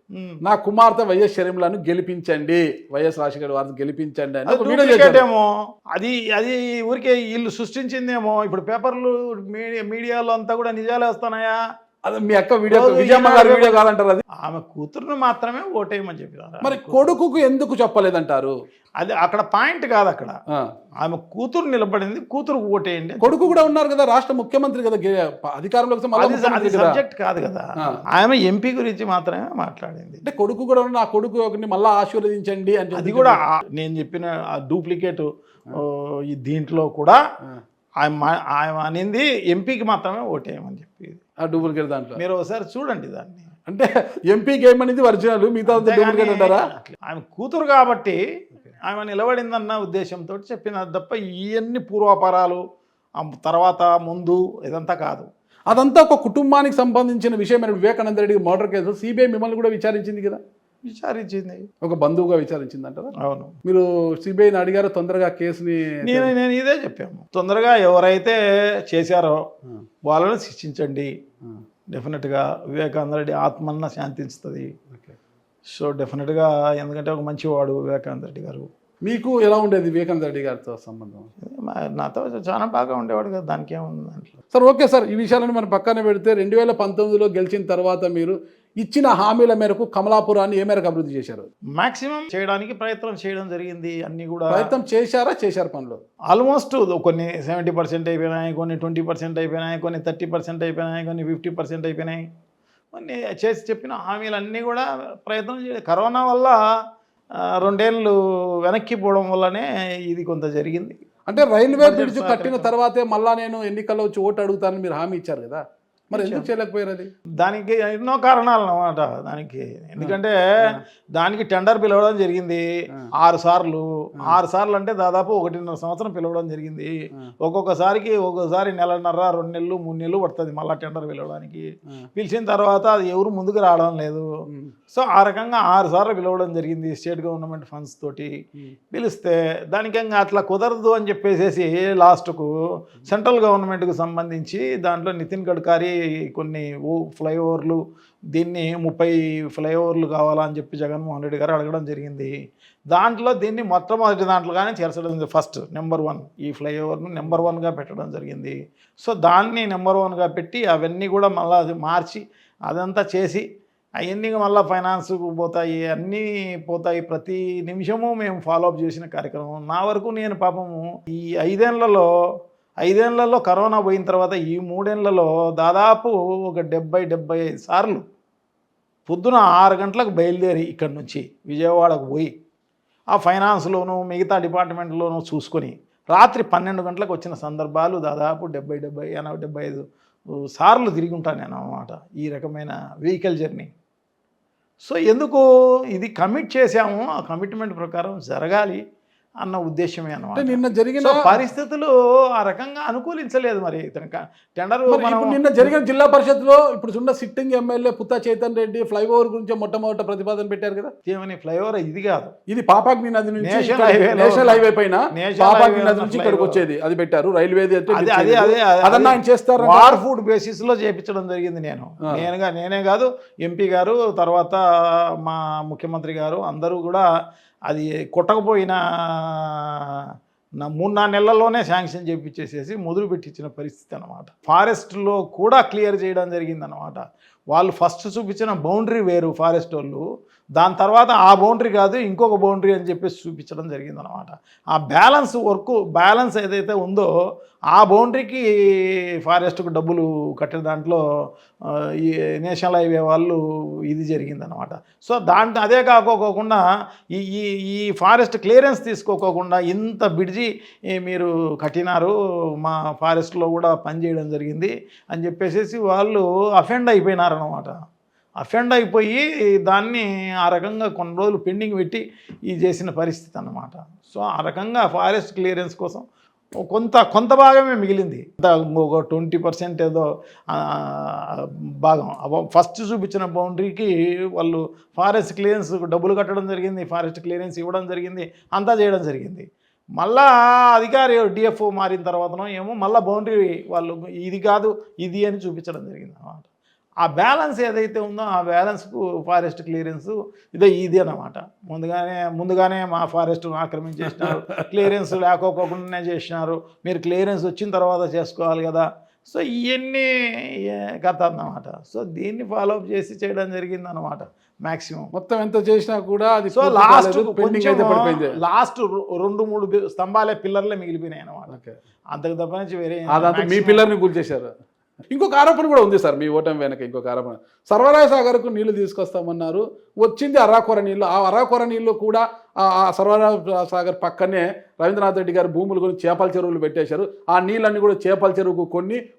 నా కుమార్తె వైఎస్ షర్మిలను గెలిపించండి, వైఎస్ రాజశేఖర్ వారిని గెలిపించండి అని ఒక వీడియో చేశారేమో. అది ఊరికే వీళ్ళు సృష్టించిందేమో. ఇప్పుడు పేపర్లు మీడియాలో అంతా కూడా నిజాలే వస్తున్నాయా? అది మీ అక్క వీడియో, విజయమ్మ గారి వీడియో కాదంటారు. అది ఆమె కూతురును మాత్రమే ఓటేయమని చెప్పారు. మరి కొడుకుకు ఎందుకు చెప్పలేదంటారు? అది అక్కడ పాయింట్ కాదు. అక్కడ ఆమె కూతురు నిలబడింది, కూతురు ఓటేయండి. కొడుకు కూడా ఉన్నారు కదా, రాష్ట్ర ముఖ్యమంత్రి కదా, అధికారంలోకి సబ్జెక్ట్ కాదు కదా. ఆమె ఎంపీ గురించి మాత్రమే మాట్లాడింది. అంటే కొడుకు కూడా నా కొడుకు మళ్ళీ ఆశీర్వదించండి అంటే అది కూడా నేను చెప్పిన డూప్లికేట్ దీంట్లో కూడా ఆయన అనింది ఎంపీకి మాత్రమే ఓటేయమని చెప్పి. ఆ డూప్లికేట్ దాంట్లో మీరు ఒకసారి చూడండి దాన్ని. అంటే ఎంపీకి ఏమనేది ఒరిజినల్, మిగతా డూప్లికేట్ అంటారా? ఆమె కూతురు కాబట్టి ఆమె నిలబడిందన్న ఉద్దేశంతో చెప్పిన తప్ప ఇవన్నీ పూర్వాపరాలు తర్వాత ముందు ఇదంతా కాదు. అదంతా ఒక కుటుంబానికి సంబంధించిన విషయం. Vivekananda Reddy murder case CBI మిమ్మల్ని కూడా విచారించింది కదా? విచారించింది, ఒక బంధువుగా విచారించింది అంటారా? అవును. మీరు సిబిఐని అడిగారు తొందరగా కేసుని? నేను ఇదే చెప్పాము, తొందరగా ఎవరైతే చేశారో వాళ్ళని శిక్షించండి. డెఫినెట్గా వివేకానంద రెడ్డి ఆత్మన్న శాంతిస్తుంది. సో డెఫినెట్గా, ఎందుకంటే ఒక మంచివాడు వివేకానంద రెడ్డి గారు. మీకు ఎలా ఉండేది వివేకానంద రెడ్డి గారితో సంబంధం? నాతో చాలా బాగా ఉండేవాడు కదా, దానికి ఏముంది దాంట్లో. సార్ ఓకే సార్, ఈ విషయాలను మనం పక్కన పెడితే 2019లో గెలిచిన తర్వాత మీరు ఇచ్చిన హామీల మేరకు కమలాపురాన్ని ఏ మేరకు అభివృద్ధి చేశారు? మాక్సిమం చేయడానికి ప్రయత్నం చేయడం జరిగింది. అన్నీ కూడా ప్రయత్నం చేశారు పనులు ఆల్మోస్ట్. కొన్ని 70% అయిపోయినాయి, కొన్ని 20% అయిపోయినాయి, కొన్ని 30% అయిపోయినాయి, కొన్ని 50% అయిపోయినాయి. కొన్ని చేసి చెప్పిన హామీలన్నీ కూడా ప్రయత్నం చేయలేదు. కరోనా వల్ల 2 ఏళ్ళు వెనక్కి పోవడం వల్లనే ఇది కొంత జరిగింది. అంటే రైల్వే బ్రిడ్జ్ కట్టిన తర్వాతే మళ్ళా నేను ఎన్నికల్లో వచ్చి ఓటు అడుగుతానని మీరు హామీ ఇచ్చారు కదా, మరి ఎందుకు చేయలేకపోయారు? అది దానికి ఎన్నో కారణాలు అన్నమాట దానికి. ఎందుకంటే దానికి టెండర్ పిలవడం జరిగింది 6 సార్లు. 6 సార్లు అంటే దాదాపు 1.5 సంవత్సరం పిలవడం జరిగింది. ఒక్కొక్కసారి 1.5 నెలన్నర, 2 నెలలు, 3 నెలలు పడుతుంది మళ్ళీ టెండర్ పిలవడానికి. పిలిచిన తర్వాత అది ఎవరు ముందుకు రావడం లేదు. సో ఆ రకంగా 6 సార్లు పిలవడం జరిగింది స్టేట్ గవర్నమెంట్ ఫండ్స్ తోటి. పిలిస్తే దానికి ఇంకా అట్లా కుదరదు అని చెప్పేసి లాస్ట్కు సెంట్రల్ గవర్నమెంట్కు సంబంధించి దాంట్లో నితిన్ గడ్కరీ కొన్ని ఫ్లైఓవర్లు, దీన్ని 30 ఫ్లైఓవర్లు కావాలని చెప్పి జగన్మోహన్ రెడ్డి గారు అడగడం జరిగింది. దాంట్లో దీన్ని మొట్టమొదటి దాంట్లోగానే చేర్చడం, ఫస్ట్ నెంబర్ 1 ఈ ఫ్లైఓవర్ను నెంబర్ 1గా పెట్టడం జరిగింది. సో దాన్ని నెంబర్ 1గా పెట్టి అవన్నీ కూడా మళ్ళీ అది మార్చి అదంతా చేసి అవన్నీ మళ్ళీ ఫైనాన్స్కు పోతాయి, అన్నీ పోతాయి. ప్రతి నిమిషము మేము ఫాలోఅప్ చేసిన కార్యక్రమం. నా వరకు నేను పాపము ఈ 5 ఏళ్లలో కరోనా పోయిన తర్వాత ఈ 3 ఏళ్లలో దాదాపు ఒక 70-75 సార్లు పొద్దున 6 గంటలకు బయలుదేరి ఇక్కడి నుంచి విజయవాడకు పోయి ఆ ఫైనాన్స్లోనూ మిగతా డిపార్ట్మెంట్లోనూ చూసుకొని రాత్రి 12 గంటలకు వచ్చిన సందర్భాలు దాదాపు 75 సార్లు తిరిగి ఉంటాను నేను అన్నమాట, ఈ రకమైన వెహికల్ జర్నీ. సో ఎందుకు ఇది కమిట్ చేశాము, ఆ కమిట్మెంట్ ప్రకారం జరగాలి అన్న ఉద్దేశమే అన్నమాట. నిన్న జరిగిన పరిస్థితులు ఆ రకంగా అనుకూలించలేదు. మరి టెండర్ నిన్న జరిగిన జిల్లా పరిషత్లో ఇప్పుడు ఉన్న sitting MLA Putta Chaitan Reddy flyover గురించి మొట్టమొదటి ప్రతిపాదన పెట్టారు కదా. ఏమని ఫ్లైఓవర్? ఇది కాదు, ఇది పాపాగ్ని నది నుంచి నేషనల్ హైవే పైన పాపాగ్ని నది నుంచి ఇక్కడికి వచ్చేది, అది పెట్టారు. రైల్వేది అదన్నా ఆయన చేస్తారు. వార్ ఫుడ్ బేసిస్ లో చేపించడం జరిగింది. నేనే కాదు, ఎంపీ గారు, తర్వాత మా ముఖ్యమంత్రి గారు అందరూ కూడా అది కొట్టకపోయిన 3-4 నెలల్లోనే శాంక్షన్ చేయించేసేసి మొదలు పెట్టించిన పరిస్థితి అనమాట. ఫారెస్ట్లో కూడా క్లియర్ చేయడం జరిగిందనమాట. వాళ్ళు ఫస్ట్ చూపించిన బౌండరీ వేరు ఫారెస్ట్ వాళ్ళు, దాని తర్వాత ఆ బౌండరీ కాదు ఇంకొక బౌండరీ అని చెప్పేసి చూపించడం జరిగిందనమాట. ఆ బ్యాలెన్స్ ఏదైతే ఉందో ఆ బౌండరీకి ఫారెస్ట్కు డబ్బులు కట్టిన దాంట్లో ఈ నేషనల్ హైవే వాళ్ళు ఇది జరిగిందనమాట. సో అదే కాకోకుండా ఈ ఫారెస్ట్ క్లియరెన్స్ తీసుకోకోకుండా ఇంత బిడ్జి మీరు కట్టినారు, మా ఫారెస్ట్లో కూడా పనిచేయడం జరిగింది అని చెప్పేసి వాళ్ళు అఫెండ్ అయిపోయినారనమాట. అఫెండ్ అయిపోయి దాన్ని ఆ రకంగా కొన్ని రోజులు పెండింగ్ పెట్టి ఇది చేసిన పరిస్థితి అన్నమాట. సో ఆ రకంగా ఫారెస్ట్ క్లియరెన్స్ కోసం కొంత భాగమే మిగిలింది. ఒక 20% ఏదో భాగం ఫస్ట్ చూపించిన బౌండరీకి వాళ్ళు ఫారెస్ట్ క్లియరెన్స్ డబ్బులు కట్టడం జరిగింది, ఫారెస్ట్ క్లియరెన్స్ ఇవ్వడం జరిగింది, అంతా చేయడం జరిగింది. మళ్ళా అధికారి డిఎఫ్ఓ మారిన తర్వాతనో ఏమో మళ్ళీ బౌండరీ వాళ్ళు ఇది కాదు ఇది అని చూపించడం జరిగింది అన్నమాట. ఆ బ్యాలెన్స్ ఏదైతే ఉందో ఆ బ్యాలెన్స్కు ఫారెస్ట్ క్లియరెన్స్ ఇది అన్నమాట. ముందుగానే మా ఫారెస్ట్ను ఆక్రమించేసినారు, క్లియరెన్స్ లేకోకుండానే చేసినారు, మీరు క్లియరెన్స్ వచ్చిన తర్వాత చేసుకోవాలి కదా. సో ఇవన్నీ కథ అన్నమాట. సో దీన్ని ఫాలోఅప్ చేసి చేయడం జరిగింది అన్నమాట. మ్యాక్సిమం మొత్తం ఎంత చేసినా కూడా అది సో లాస్ట్ 2-3 స్తంభాలే పిల్లర్లే మిగిలిపోయినాయి అన్నమాట. అంతకు తప్ప నుంచి వేరే అదంతా మీ పిల్లర్ని కూల్చేశారు. ఇంకొక ఆరోపణ కూడా ఉంది సార్ మీ ఓటమి వెనక. ఇంకొక ఆరోపణ, సర్వరాయ సాగర్కు నీళ్లు తీసుకొస్తామన్నారు, వచ్చింది అర్రాకొర నీళ్ళు. ఆ అర్రాకొర నీళ్ళు కూడా ఆ సర్వరాయ సాగర్ పక్కనే రవీంద్రనాథ్ రెడ్డి గారు భూములు కొని చేపల చెరువులు పెట్టేశారు. ఆ నీళ్ళన్నీ కూడా చేపల చెరువుకు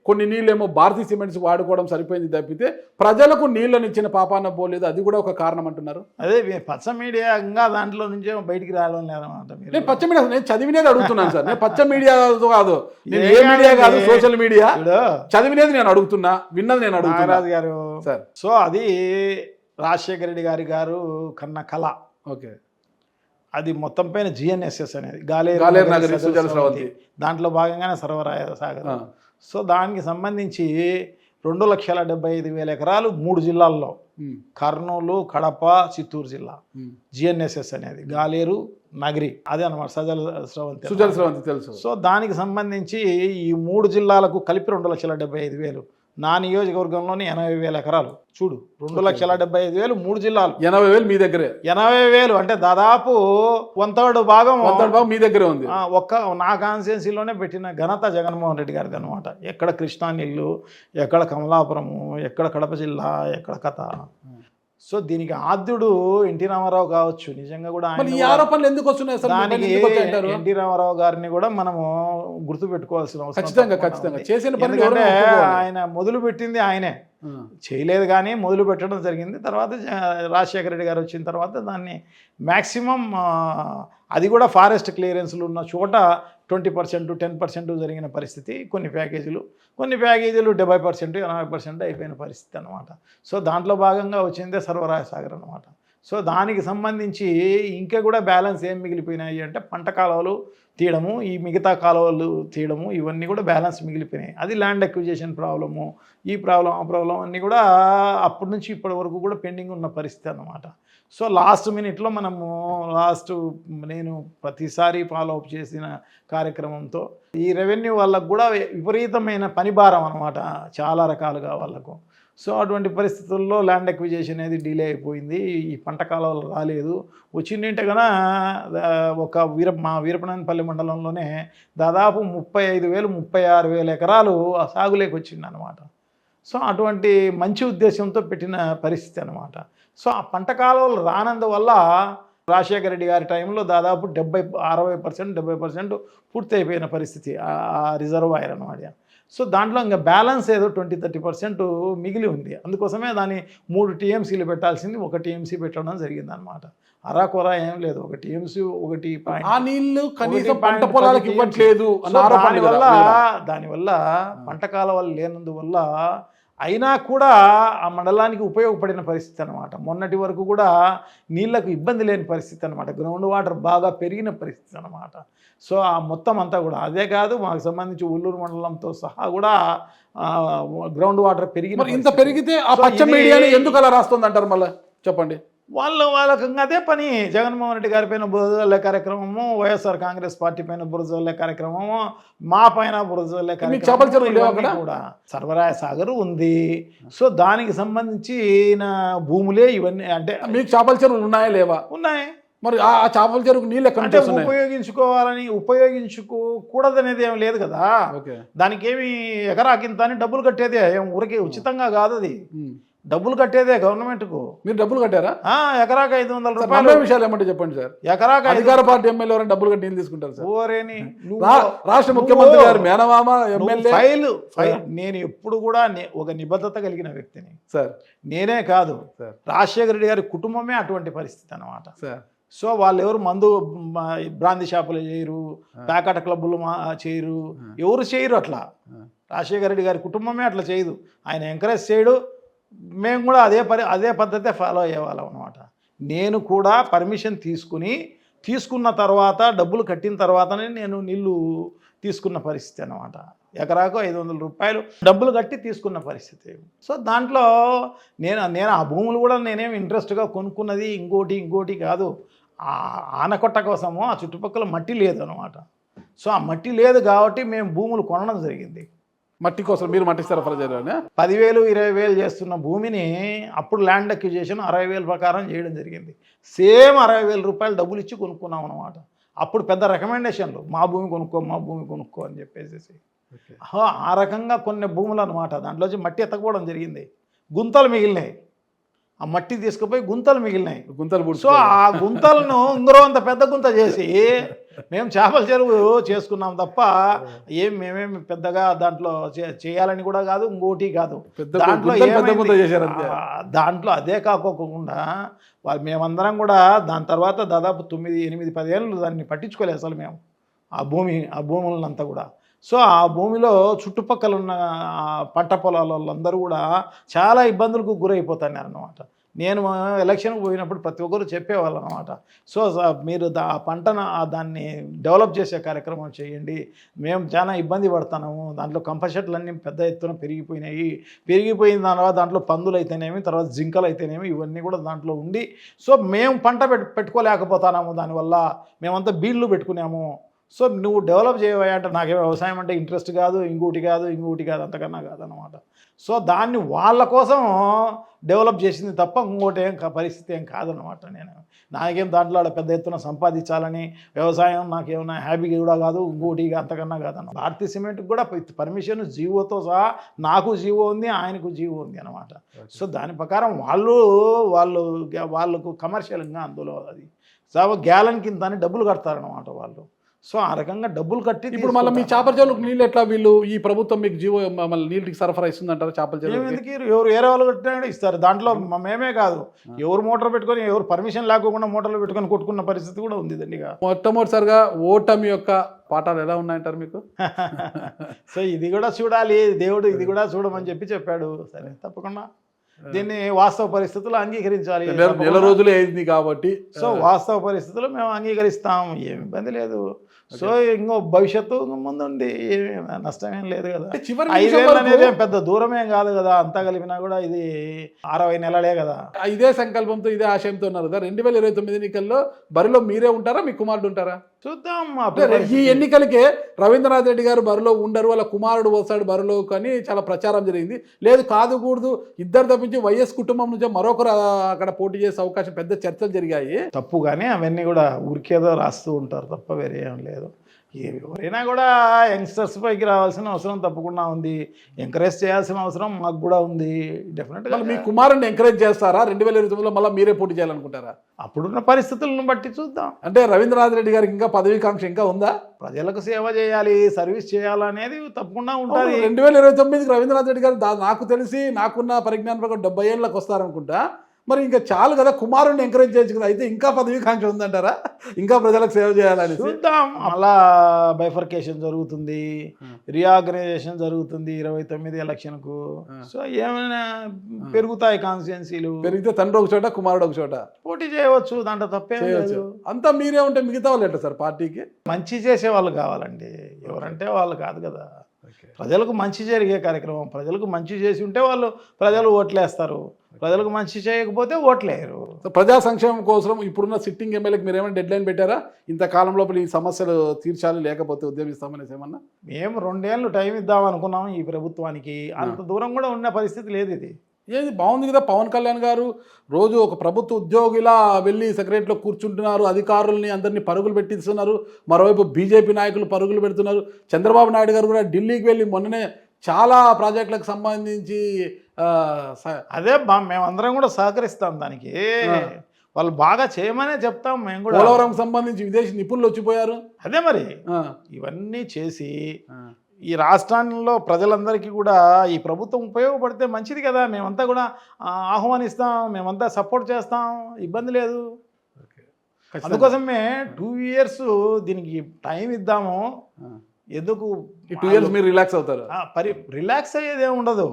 కొన్ని నీళ్ళేమో భారతీయ సిమెంట్స్ వాడుకోవడం సరిపోయింది తప్పితే ప్రజలకు నీళ్ళని ఇచ్చిన పాపాన పోలేదు. అది కూడా ఒక కారణం అంటున్నారు. అదే పచ్చ మీడియా ఇంకా దాంట్లో నుంచే బయటికి రావడం లేదన్నమాట. నేను పచ్చ మీడియా నేను చదివినేది అడుగుతున్నాను సార్. నేను పచ్చ మీడియా కాదు, నేను ఏ మీడియా కాదు, సోషల్ మీడియా చదివినేది నేను అడుగుతున్నా, విన్నది నేను అడుగుతున్నా గారు సార్. సో అది రాజశేఖర రెడ్డి గారు కన్న కళ. ఓకే, అది మొత్తం పైన జిఎన్ఎస్ఎస్ అనేది గాలేరు నగరి సుజల స్రవంతి, దాంట్లో భాగంగానే సర్వరాయ సాగర్. సో దానికి సంబంధించి 2,75,000 ఎకరాలు 3 జిల్లాల్లో, కర్నూలు, కడప, చిత్తూరు జిల్లా, జిఎన్ఎస్ఎస్ అనేది గాలేరు నగరి, అదే అనమాట సుజల స్రవంతి తెలుసు. సో దానికి సంబంధించి ఈ 3 జిల్లాలకు కలిపి 2,75,000. నా నియోజకవర్గంలోని 80,000 ఎకరాలు. చూడు, 2,75,000 3 జిల్లాలు, 80,000 మీ దగ్గరే. 80,000 అంటే దాదాపు 1/3 భాగం మీ దగ్గరే ఉంది. నా కాన్స్టిట్యున్సీలోనే పెట్టిన ఘనత జగన్మోహన్ రెడ్డి గారిది అనమాట. ఎక్కడ కృష్ణా నీళ్ళు, ఎక్కడ కమలాపురము, ఎక్కడ కడప జిల్లా, ఎక్కడ కథ. సో దీనికి ఆద్యుడు ఎన్టీ రామారావు కావచ్చు. నిజంగా కూడా దానికి ఎన్టీ రామారావు గారిని కూడా మనము గుర్తుపెట్టుకోవాల్సిన అవసరం. ఎందుకంటే ఆయన మొదలు పెట్టింది ఆయనే, చేయలేదు కానీ మొదలు పెట్టడం జరిగింది. తర్వాత రాజశేఖర రెడ్డి గారు వచ్చిన తర్వాత దాన్ని మ్యాక్సిమం అది కూడా ఫారెస్ట్ క్లియరెన్స్లు ఉన్న చోట 20%, 10% జరిగిన పరిస్థితి. కొన్ని ప్యాకేజీలు 70%, 80% అయిపోయిన పరిస్థితి అనమాట. సో దాంట్లో భాగంగా వచ్చిందే సర్వరాయ సాగర్ అనమాట. సో దానికి సంబంధించి ఇంకా కూడా బ్యాలెన్స్ ఏం మిగిలిపోయినాయి అంటే పంట కాలువలు తీయడము, ఈ మిగతా కాలువలు తీయడము, ఇవన్నీ కూడా బ్యాలెన్స్ మిగిలిపోయినాయి. అది ల్యాండ్ అక్విజిషన్ ప్రాబ్లము, ఈ ప్రాబ్లం ఆ ప్రాబ్లం అన్నీ కూడా అప్పటి నుంచి ఇప్పటి వరకు కూడా పెండింగ్ ఉన్న పరిస్థితి అన్నమాట. సో లాస్ట్ మినిట్లో నేను ప్రతిసారి ఫాలోఅప్ చేసిన కార్యక్రమంతో ఈ రెవెన్యూ వాళ్ళకు కూడా విపరీతమైన పనిభారం అనమాట, చాలా రకాలుగా వాళ్ళకు. సో అటువంటి పరిస్థితుల్లో ల్యాండ్ అక్విజిషన్ అనేది డిలే అయిపోయింది. ఈ పంట కాలాలు రాలేదు. వచ్చిందంటే కన్నా మా వీరపనేనిపల్లి మండలంలోనే దాదాపు 35,000-36,000 ఎకరాలు సాగులేకి వచ్చింది అనమాట. సో అటువంటి మంచి ఉద్దేశంతో పెట్టిన పరిస్థితి అనమాట. సో ఆ పంట కాలువలు రానందువల్ల రాజశేఖర రెడ్డి గారి టైంలో దాదాపు 60%-70% పూర్తి అయిపోయిన పరిస్థితి ఆ రిజర్వాయర్ అనమాట. సో దాంట్లో ఇంకా బ్యాలెన్స్ ఏదో 20-30% మిగిలి ఉంది. అందుకోసమే దాన్ని 3 TMCలు పెట్టాల్సింది 1 TMC పెట్టడం జరిగిందనమాట. అరాకొర ఏం లేదు, 1 TMC 1. ఆ నీళ్లు కనీసం పంట పొలాలకు ఇవ్వట్లేదు. దానివల్ల పంట కాలువలు లేనందువల్ల అయినా కూడా ఆ మండలానికి ఉపయోగపడిన పరిస్థితి అనమాట. మొన్నటి వరకు కూడా నీళ్లకు ఇబ్బంది లేని పరిస్థితి అనమాట. గ్రౌండ్ వాటర్ బాగా పెరిగిన పరిస్థితి అనమాట. సో ఆ మొత్తం అంతా కూడా అదే కాదు, మాకు సంబంధించి ఉల్లూరు మండలంతో సహా కూడా గ్రౌండ్ వాటర్ పెరిగిన. ఇంత పెరిగితే ఆ పచ్చ మీడియాని ఎందుకు అలా రాస్తుంది అంటారు? మళ్ళీ చెప్పండి. వాళ్ళకి ఇంకా అదే పని. జగన్మోహన్ రెడ్డి గారి పైన బురద జల్లే కార్యక్రమము, వైఎస్ఆర్ కాంగ్రెస్ పార్టీ పైన బురద జల్లే కార్యక్రమము, మా పైన బురద జల్లే చేపల చెరువు లేవా అక్కడ? కూడా సర్వరాయ సాగర్ ఉంది. సో దానికి సంబంధించిన భూములే ఇవన్నీ. అంటే మీకు చేపల చెరువులు ఉన్నాయా లేవా? ఉన్నాయి. మరి ఆ చేపల చెరువుకు నీళ్ళు ఎక్కడ అంటే నుంచి వస్తున్నాయి? ఉపయోగించుకోకూడదనేది ఏం లేదు కదా. ఓకే. దానికి ఏమి ఎకరాకింత అని డబ్బులు కట్టేదే, ఏం ఊరికే ఉచితంగా కాదు అది. డబ్బులు కట్టేదే గవర్నమెంట్కు. మీరు డబ్బులు కట్టారా? ఎకరాకు 500 నలభై రూపాయలు. విషయాలు ఏమంటే చెప్పండి సార్. ఎకరాకు అధికార పార్టీ ఎమ్మెల్యే ఎవరైనా డబ్బులు కట్టి నీళ్ళు తీసుకుంటారు సార్? ఓరేని రాష్ట్ర ముఖ్యమంత్రి గారు మేనమామ ఎమ్మెల్యే ఫైల్. నేను ఎప్పుడు కూడా ఒక నిబద్ధత కలిగిన వ్యక్తిని సార్. నేనే కాదు, సార్. రాజశేఖర రెడ్డి గారి కుటుంబమే అటువంటి పరిస్థితి అన్నమాట. సార్. సో వాళ్ళు ఎవరు బ్రాందీ షాపులు చేయరు, ప్యాకెట్ క్లబ్బులు చేయరు, ఎవరు చేయరు అట్లా. రాజశేఖర రెడ్డి గారి కుటుంబమే అట్లా చేయదు. ఆయన ఎంకరేజ్ చేయడు. మేము కూడా అదే పద్ధతే ఫాలో అయ్యేవాళ్ళం అనమాట. నేను కూడా పర్మిషన్ తీసుకున్న తర్వాత, డబ్బులు కట్టిన తర్వాతనే నేను నీళ్ళు తీసుకున్న పరిస్థితి అనమాట. ఎకరాకు 500 రూపాయలు డబ్బులు కట్టి తీసుకున్న పరిస్థితి. సో దాంట్లో నేను ఆ భూములు కూడా నేనేం ఇంట్రెస్ట్గా కొనుక్కున్నది ఇంకోటి కాదు. ఆ ఆనకొట్ట కోసము ఆ చుట్టుపక్కల మట్టి లేదు అనమాట. సో ఆ మట్టి లేదు కాబట్టి మేము భూములు కొనడం జరిగింది. మట్టి కోసం మీరు మట్టి సరఫరా చేయాలని 10,000 20,000 చేస్తున్న భూమిని అప్పుడు ల్యాండ్ అక్విజిషన్ 60,000 ప్రకారం చేయడం జరిగింది. సేమ్ 60,000 రూపాయలు డబ్బులు ఇచ్చి కొనుక్కున్నాం అనమాట. అప్పుడు పెద్ద రికమెండేషన్లు, మా భూమి కొనుక్కో అని చెప్పేసి. ఆ రకంగా కొన్ని భూములు అనమాట. దాంట్లోంచి మట్టి ఎత్తకపోవడం జరిగింది. గుంతలు మిగిలినాయి. ఆ మట్టి తీసుకుపోయి గుంతలు మిగిలినాయి. సో ఆ గుంతలను ఇంకో అంత పెద్ద గుంత చేసి మేము చేపల చెరువు చేసుకున్నాం తప్ప మేమేమి పెద్దగా దాంట్లో చేయాలని కూడా కాదు, ఇంకోటి కాదు. దాంట్లో అదే కాకోకుండా మేమందరం కూడా దాని తర్వాత దాదాపు 9, 8, 10 ఏళ్ళు దాన్ని పట్టించుకోలేదు అసలు మేము. ఆ భూములనంతా కూడా. సో ఆ భూమిలో చుట్టుపక్కల ఉన్న పంట పొలాల వాళ్ళందరూ కూడా చాలా ఇబ్బందులకు గురైపోతున్నారు అన్నమాట. నేను ఎలక్షన్కి పోయినప్పుడు ప్రతి ఒక్కరు చెప్పేవాళ్ళు అనమాట. సో మీరు దాన్ని డెవలప్ చేసే కార్యక్రమం చేయండి, మేము చాలా ఇబ్బంది పడుతున్నాము. దాంట్లో కంపషెట్లన్నీ పెద్ద ఎత్తున పెరిగిపోయిన తర్వాత దాంట్లో పందులు అయితేనేమి, తర్వాత జింకలు అయితేనేమి, ఇవన్నీ కూడా దాంట్లో ఉండి సో మేము పంట పెట్టుకోలేకపోతున్నాము. దానివల్ల మేమంతా బీళ్ళు పెట్టుకున్నాము. సో నువ్వు డెవలప్ చేయవా అంటే నాకే వ్యవసాయం అంటే ఇంట్రెస్ట్ కాదు, ఇంకోటి కాదు అంతకన్నా కాదనమాట. సో దాన్ని వాళ్ళ కోసం డెవలప్ చేసింది తప్ప ఇంకోటి పరిస్థితి ఏం కాదనమాట. నాకేం దాంట్లో పెద్ద ఎత్తున సంపాదించాలని వ్యవసాయం నాకేమన్నా హ్యాపీగా కూడా కాదు, ఇంకోటి అంతకన్నా కాదన్న. భారతీయ సిమెంట్కి కూడా పర్మిషన్ జీవోతో సహా నాకు జీవో ఉంది, ఆయనకు జీవో ఉంది అనమాట. సో దాని ప్రకారం వాళ్ళకు కమర్షియల్గా అందులో అది గ్యాలన్ కింద అని డబ్బులు కడతారనమాట వాళ్ళు. సో ఆ రకంగా డబ్బులు కట్టి ఇప్పుడు మళ్ళీ మీ చేపల చెరువులకు నీళ్ళు ఎట్లా వీళ్ళు ఈ ప్రభుత్వం మీకు జీవో మళ్ళీ నీళ్ళకి సరఫరా ఇస్తుందంటారు? చేపల చెరువు ఎందుకు ఎవరు వేరే వాళ్ళు కట్టినా ఇస్తారు. దాంట్లో మేమే కాదు, ఎవరు మోటార్ పెట్టుకొని, ఎవరు పర్మిషన్ లేకుండా మోటార్లు పెట్టుకొని కొట్టుకున్న పరిస్థితి కూడా ఉంది దండిగా. మొట్టమొదటిసారిగా ఓటమి యొక్క పాఠాలు ఎలా ఉన్నాయంటారు మీకు? సో ఇది కూడా చూడాలి, దేవుడు ఇది కూడా చూడమని చెప్పాడు. సరే, తప్పకుండా దీన్ని వాస్తవ పరిస్థితులు అంగీకరించాలి. నెల రోజులే అయింది కాబట్టి సో వాస్తవ పరిస్థితులు మేము అంగీకరిస్తాం, ఏమి ఇబ్బంది లేదు. సో ఇంకో భవిష్యత్తు ముందుంది, ఏమి నష్టమేం లేదు కదా. 5 ఏళ్ళు అనేది పెద్ద దూరమేం కాదు కదా. అంతా కలిపినా కూడా ఇది 60 నెలలే కదా. ఇదే సంకల్పంతో ఇదే ఆశయంతో ఉన్నారు కదా. 2029 ఎన్నికల్లో బరిలో మీరే ఉంటారా, మీ కుమారుడు ఉంటారా? చూద్దాం. ఈ ఎన్నికలకే రవీంద్రనాథ్ రెడ్డి గారు బరిలో ఉండరు, వాళ్ళ కుమారుడు వస్తాడు బరిలో కానీ చాలా ప్రచారం జరిగింది. లేదు కాదుకూడదు, ఇద్దరు తప్పించి వైఎస్ కుటుంబం నుంచి మరొకరు అక్కడ పోటీ చేసే అవకాశం, పెద్ద చర్చలు జరిగాయి. తప్పు కానీ అవన్నీ కూడా ఊరికేదో రాస్తూ ఉంటారు తప్ప వేరే ఏం లేదు. ఎవరైనా కూడా యంగ్స్టర్స్ పైకి రావాల్సిన అవసరం తప్పకుండా ఉంది, ఎంకరేజ్ చేయాల్సిన అవసరం మాకు కూడా ఉంది. డెఫినెట్గా మీ కుమారుని ఎంకరేజ్ చేస్తారా? 2029లో మళ్ళీ మీరే పోటీ చేయాలనుకుంటారా? అప్పుడున్న పరిస్థితులను బట్టి చూద్దాం. అంటే రవీంద్రనాథ్ రెడ్డి గారికి ఇంకా పదవీకాంక్ష ఇంకా ఉందా? ప్రజలకు సేవ చేయాలి, సర్వీస్ చేయాలనేది తప్పకుండా ఉంటుంది. 2029కి రవీంద్రనాథ్ రెడ్డి గారు నాకు తెలిసి నాకున్న పరిజ్ఞానం ప్రకారం 70 ఏళ్ళకి వస్తారనుకుంటా. మరి ఇంకా చాలు కదా, కుమారుడిని ఎంకరేజ్ చేయొచ్చు కదా. అయితే ఇంకా పదవీకాంక్ష ఉందంటారా, ఇంకా ప్రజలకు సేవ చేయాలని? చూద్దాం. అలా బైఫర్కేషన్ జరుగుతుంది, రీఆర్గనైజేషన్ జరుగుతుంది 29 ఎలక్షన్కు. సో ఏమైనా పెరుగుతాయి కాన్స్టిట్యున్సీలు, పెరిగితే తండ్రి ఒక చోట కుమారుడు ఒక చోట పోటీ చేయవచ్చు, దాంట్లో తప్పే లేదు. అంతా మీరే ఉంటే మిగతా వాళ్ళు ఎట్లా సార్? పార్టీకి మంచి చేసే వాళ్ళు కావాలండి, ఎవరంటే వాళ్ళు కాదు కదా. ప్రజలకు మంచి జరిగే కార్యక్రమం, ప్రజలకు మంచి చేసి ఉంటే ప్రజలు ఓట్లేస్తారు. ప్రజలకు మంచి చేయకపోతే ఓట్లేరు. సో ప్రజా సంక్షేమం కోసం ఇప్పుడున్న సిట్టింగ్ ఎమ్మెల్యేకి మీరు ఏమైనా డెడ్ లైన్ పెట్టారా? ఇంత కాలం లోపల ఈ సమస్యలు తీర్చాలి లేకపోతే ఉద్యమిస్తామనేసి ఏమన్నా? మేము 2 ఏళ్ళు టైం ఇద్దాం అనుకున్నాం ఈ ప్రభుత్వానికి. అంత దూరం కూడా ఉన్న పరిస్థితి లేదు. ఇది ఏది బాగుంది కదా, పవన్ కళ్యాణ్ గారు రోజు ఒక ప్రభుత్వ ఉద్యోగిలా వెళ్ళి సెక్రటరీలో కూర్చుంటున్నారు, అధికారుల్ని అందరినీ పరుగులు పెట్టిస్తున్నారు, మరోవైపు బీజేపీ నాయకులు పరుగులు పెడుతున్నారు. చంద్రబాబు నాయుడు గారు కూడా ఢిల్లీకి వెళ్ళి మొన్ననే చాలా ప్రాజెక్టులకు సంబంధించి అదే మేమందరం కూడా సహకరిస్తాం దానికి. వాళ్ళు బాగా చేయమనే చెప్తాం మేము కూడా. పోలవరం సంబంధించి విదేశీ నిపుణులు వచ్చిపోయారు. అదే మరి ఇవన్నీ చేసి ఈ రాష్ట్రాల్లో ప్రజలందరికీ కూడా ఈ ప్రభుత్వం ఉపయోగపడితే మంచిది కదా. మేమంతా కూడా ఆహ్వానిస్తాం, మేమంతా సపోర్ట్ చేస్తాం, ఇబ్బంది లేదు. అందుకోసమే 2 years దీనికి టైం ఇద్దాము. ఎందుకు 2 years మీరు రిలాక్స్ అవుతారు? రిలాక్స్ అయ్యేది ఏమి ఉండదు.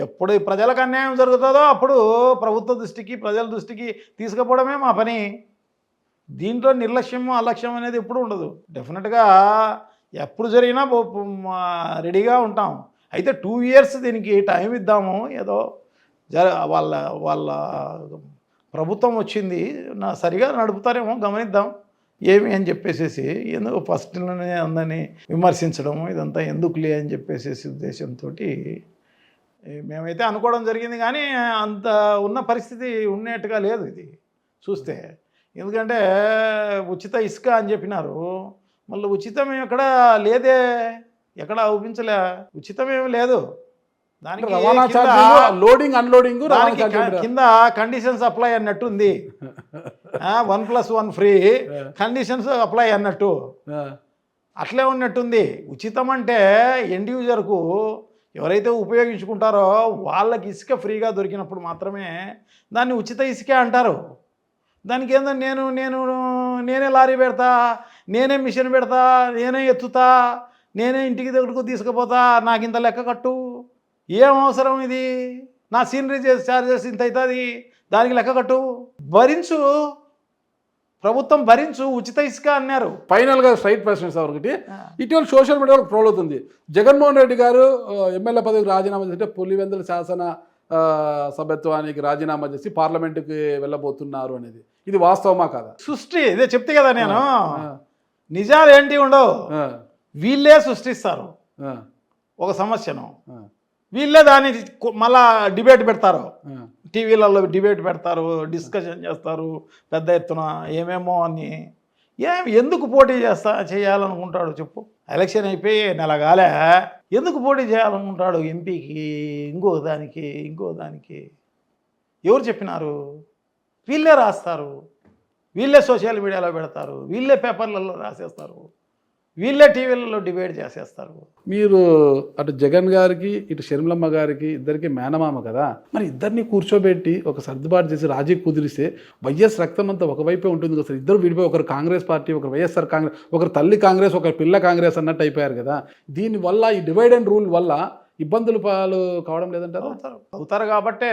ఎప్పుడు ప్రజలకు అన్యాయం జరుగుతుందో అప్పుడు ప్రభుత్వ దృష్టికి, ప్రజల దృష్టికి తీసుకుపోవడమే మా పని. దీంట్లో నిర్లక్ష్యము అలక్ష్యం అనేది ఎప్పుడు ఉండదు. డెఫినెట్గా ఎప్పుడు జరిగినా రెడీగా ఉంటాం. అయితే 2 years దీనికి టైం ఇద్దాము. ఏదో వాళ్ళ ప్రభుత్వం వచ్చింది, సరిగా నడుపుతారేమో గమనిద్దాం ఏమి అని చెప్పేసి. ఎందుకు ఫస్ట్లోనే అందరినీ విమర్శించడం ఇదంతా ఎందుకులే అని చెప్పేసి ఉద్దేశంతో మేమైతే అనుకోవడం జరిగింది. కానీ అంత ఉన్న పరిస్థితి ఉన్నట్టుగా లేదు ఇది చూస్తే. ఎందుకంటే ఉచిత ఇసుక అని చెప్పినారు, మళ్ళీ ఉచితం ఎక్కడ లేదే, ఎక్కడ ఊపించలే, ఉచితం ఏమి లేదు. దానికి లోడింగ్ అన్లోడింగ్ కింద కండిషన్స్ అప్లై అన్నట్టుంది. 1+1 ఫ్రీ కండిషన్స్ అప్లై అన్నట్టు అట్లే ఉన్నట్టుంది. ఉచితం అంటే ఎండ్ యూజర్కు ఎవరైతే ఉపయోగించుకుంటారో వాళ్ళకి ఇసుక ఫ్రీగా దొరికినప్పుడు మాత్రమే దాన్ని ఉచిత ఇసుకే అంటారు. దానికి ఏందో నేనే లారీ పెడతా, నేనే మిషన్ పెడతా, నేనే ఎత్తుతా, నేనే ఇంటికి దగ్గరకు తీసుకుపోతా, నాకు ఇంత లెక్క కట్టు, ఏం అవసరం ఇది, నా సీనరీ ఛార్జెస్ ఇంత అవుతుంది, దానికి లెక్క కట్టు, భరించు, ప్రభుత్వం భరించు, ఉచిత ఇసుక అన్నారు. ఫైనల్గా స్ట్రైట్ ప్రశ్న సార్ ఒకటి. ఇటీవల సోషల్ మీడియాలో ట్రోల్ అవుతుంది, జగన్మోహన్ రెడ్డి గారు ఎమ్మెల్యే పదవికి రాజీనామా చేస్తే పులివెందుల శాసన సభ్యత్వానికి రాజీనామా చేసి పార్లమెంటుకి వెళ్ళబోతున్నారు అనేది, ఇది వాస్తవమా కాదా? సృష్టి ఇదే చెప్తే కదా నేను. నిజాలు ఏంటి ఉండవు, వీళ్ళే సృష్టిస్తారు ఒక సమస్యను, వీళ్ళే దాన్ని మళ్ళా డిబేట్ పెడతారు, టీవీలలో డిబేట్ పెడతారు, డిస్కషన్ చేస్తారు పెద్ద ఎత్తున ఏమేమో అని. ఎందుకు పోటీ చేయాలనుకుంటాడు చెప్పు? ఎలక్షన్ అయిపోయి నెలగాలే ఎందుకు పోటీ చేయాలనుకుంటాడు ఎంపీకి, ఇంకో దానికి ఎవరు చెప్పినారు? వీళ్ళే రాస్తారు, వీళ్ళే సోషల్ మీడియాలో పెడతారు, వీళ్ళే పేపర్లలో రాసేస్తారు, వీళ్ళే టీవీలలో డిబేట్ చేసేస్తారు. మీరు అటు జగన్ గారికి ఇటు షర్మిలమ్మ గారికి ఇద్దరికి మేనమామ కదా, మరి ఇద్దరిని కూర్చోబెట్టి ఒక సర్దుబాటు చేసి రాజీ కుదిరిస్తే వైఎస్ రక్తం అంతా ఒకవైపే ఉంటుంది కదా సార్. ఇద్దరు విడిపోయి ఒకరు కాంగ్రెస్ పార్టీ, ఒకరు వైఎస్ఆర్ కాంగ్రెస్, ఒకరు తల్లి కాంగ్రెస్, ఒకరు పిల్ల కాంగ్రెస్ అన్నట్టు అయిపోయారు కదా. దీనివల్ల ఈ డివైడ్ అండ్ రూల్ వల్ల ఇబ్బందులు పాలు కావడం లేదంటారు? అవుతారు కాబట్టే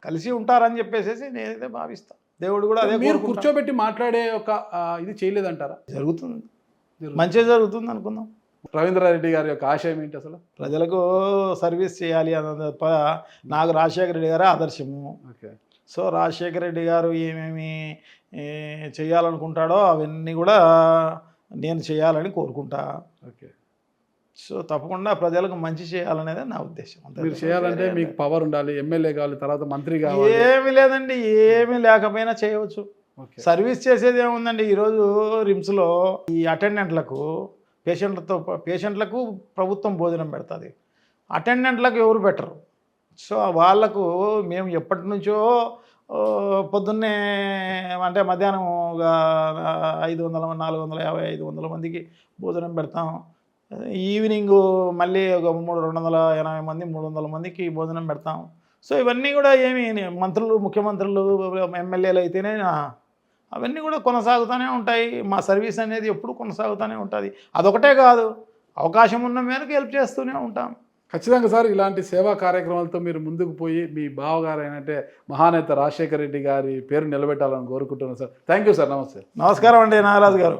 కలిసి ఉంటారని చెప్పేసి నేనైతే భావిస్తాను. దేవుడు కూడా అదే. మీరు కూర్చోబెట్టి మాట్లాడే ఒక ఇది చేయలేదంటారా? జరుగుతుంది, మంచిగా జరుగుతుంది అనుకుందాం. రవీంద్రారెడ్డి గారి యొక్క ఆశయం ఏంటి అసలు? ప్రజలకు సర్వీస్ చేయాలి అన్నది తప్ప. నాకు రాజశేఖర రెడ్డి గారే ఆదర్శము. సో రాజశేఖర రెడ్డి గారు ఏమేమి చేయాలనుకుంటాడో అవన్నీ కూడా నేను చేయాలని కోరుకుంటా. సో తప్పకుండా ప్రజలకు మంచి చేయాలనేది నా ఉద్దేశం. మీరు చేయాలంటే మీకు పవర్ ఉండాలి, ఎమ్మెల్యే కావాలి, తర్వాత మంత్రి కావాలి. ఏమీ లేదండి, ఏమీ లేకపోయినా చేయవచ్చు. సర్వీస్ చేసేది ఏముందండి? ఈరోజు రిమ్స్లో ఈ అటెండెంట్లకు పేషెంట్లకు ప్రభుత్వం భోజనం పెడుతుంది, అటెండెంట్లకు ఎవరు పెట్టరు. సో వాళ్ళకు మేము ఎప్పటి నుంచో పొద్దున్నే అంటే మధ్యాహ్నం ఒక 500, 450, 500 మందికి భోజనం పెడతాం. ఈవినింగ్ మళ్ళీ ఒక 280 మంది, 300 మందికి భోజనం పెడతాం. సో ఇవన్నీ కూడా ఏమి మంత్రులు, ముఖ్యమంత్రులు, ఎమ్మెల్యేలు అయితేనే అవన్నీ కూడా కొనసాగుతూనే ఉంటాయి. మా సర్వీస్ అనేది ఎప్పుడు కొనసాగుతూనే ఉంటుంది. అదొకటే కాదు, అవకాశం ఉన్న మేరకు హెల్ప్ చేస్తూనే ఉంటాం. ఖచ్చితంగా సార్, ఇలాంటి సేవా కార్యక్రమాలతో మీరు ముందుకు పోయి మీ బావగారు అయినట్టే మహానేత రాజశేఖర రెడ్డి గారి పేరు నిలబెట్టాలని కోరుకుంటున్నాను సార్. Thank you sir. నమస్తే. నమస్కారం అండి నాగరాజు గారు.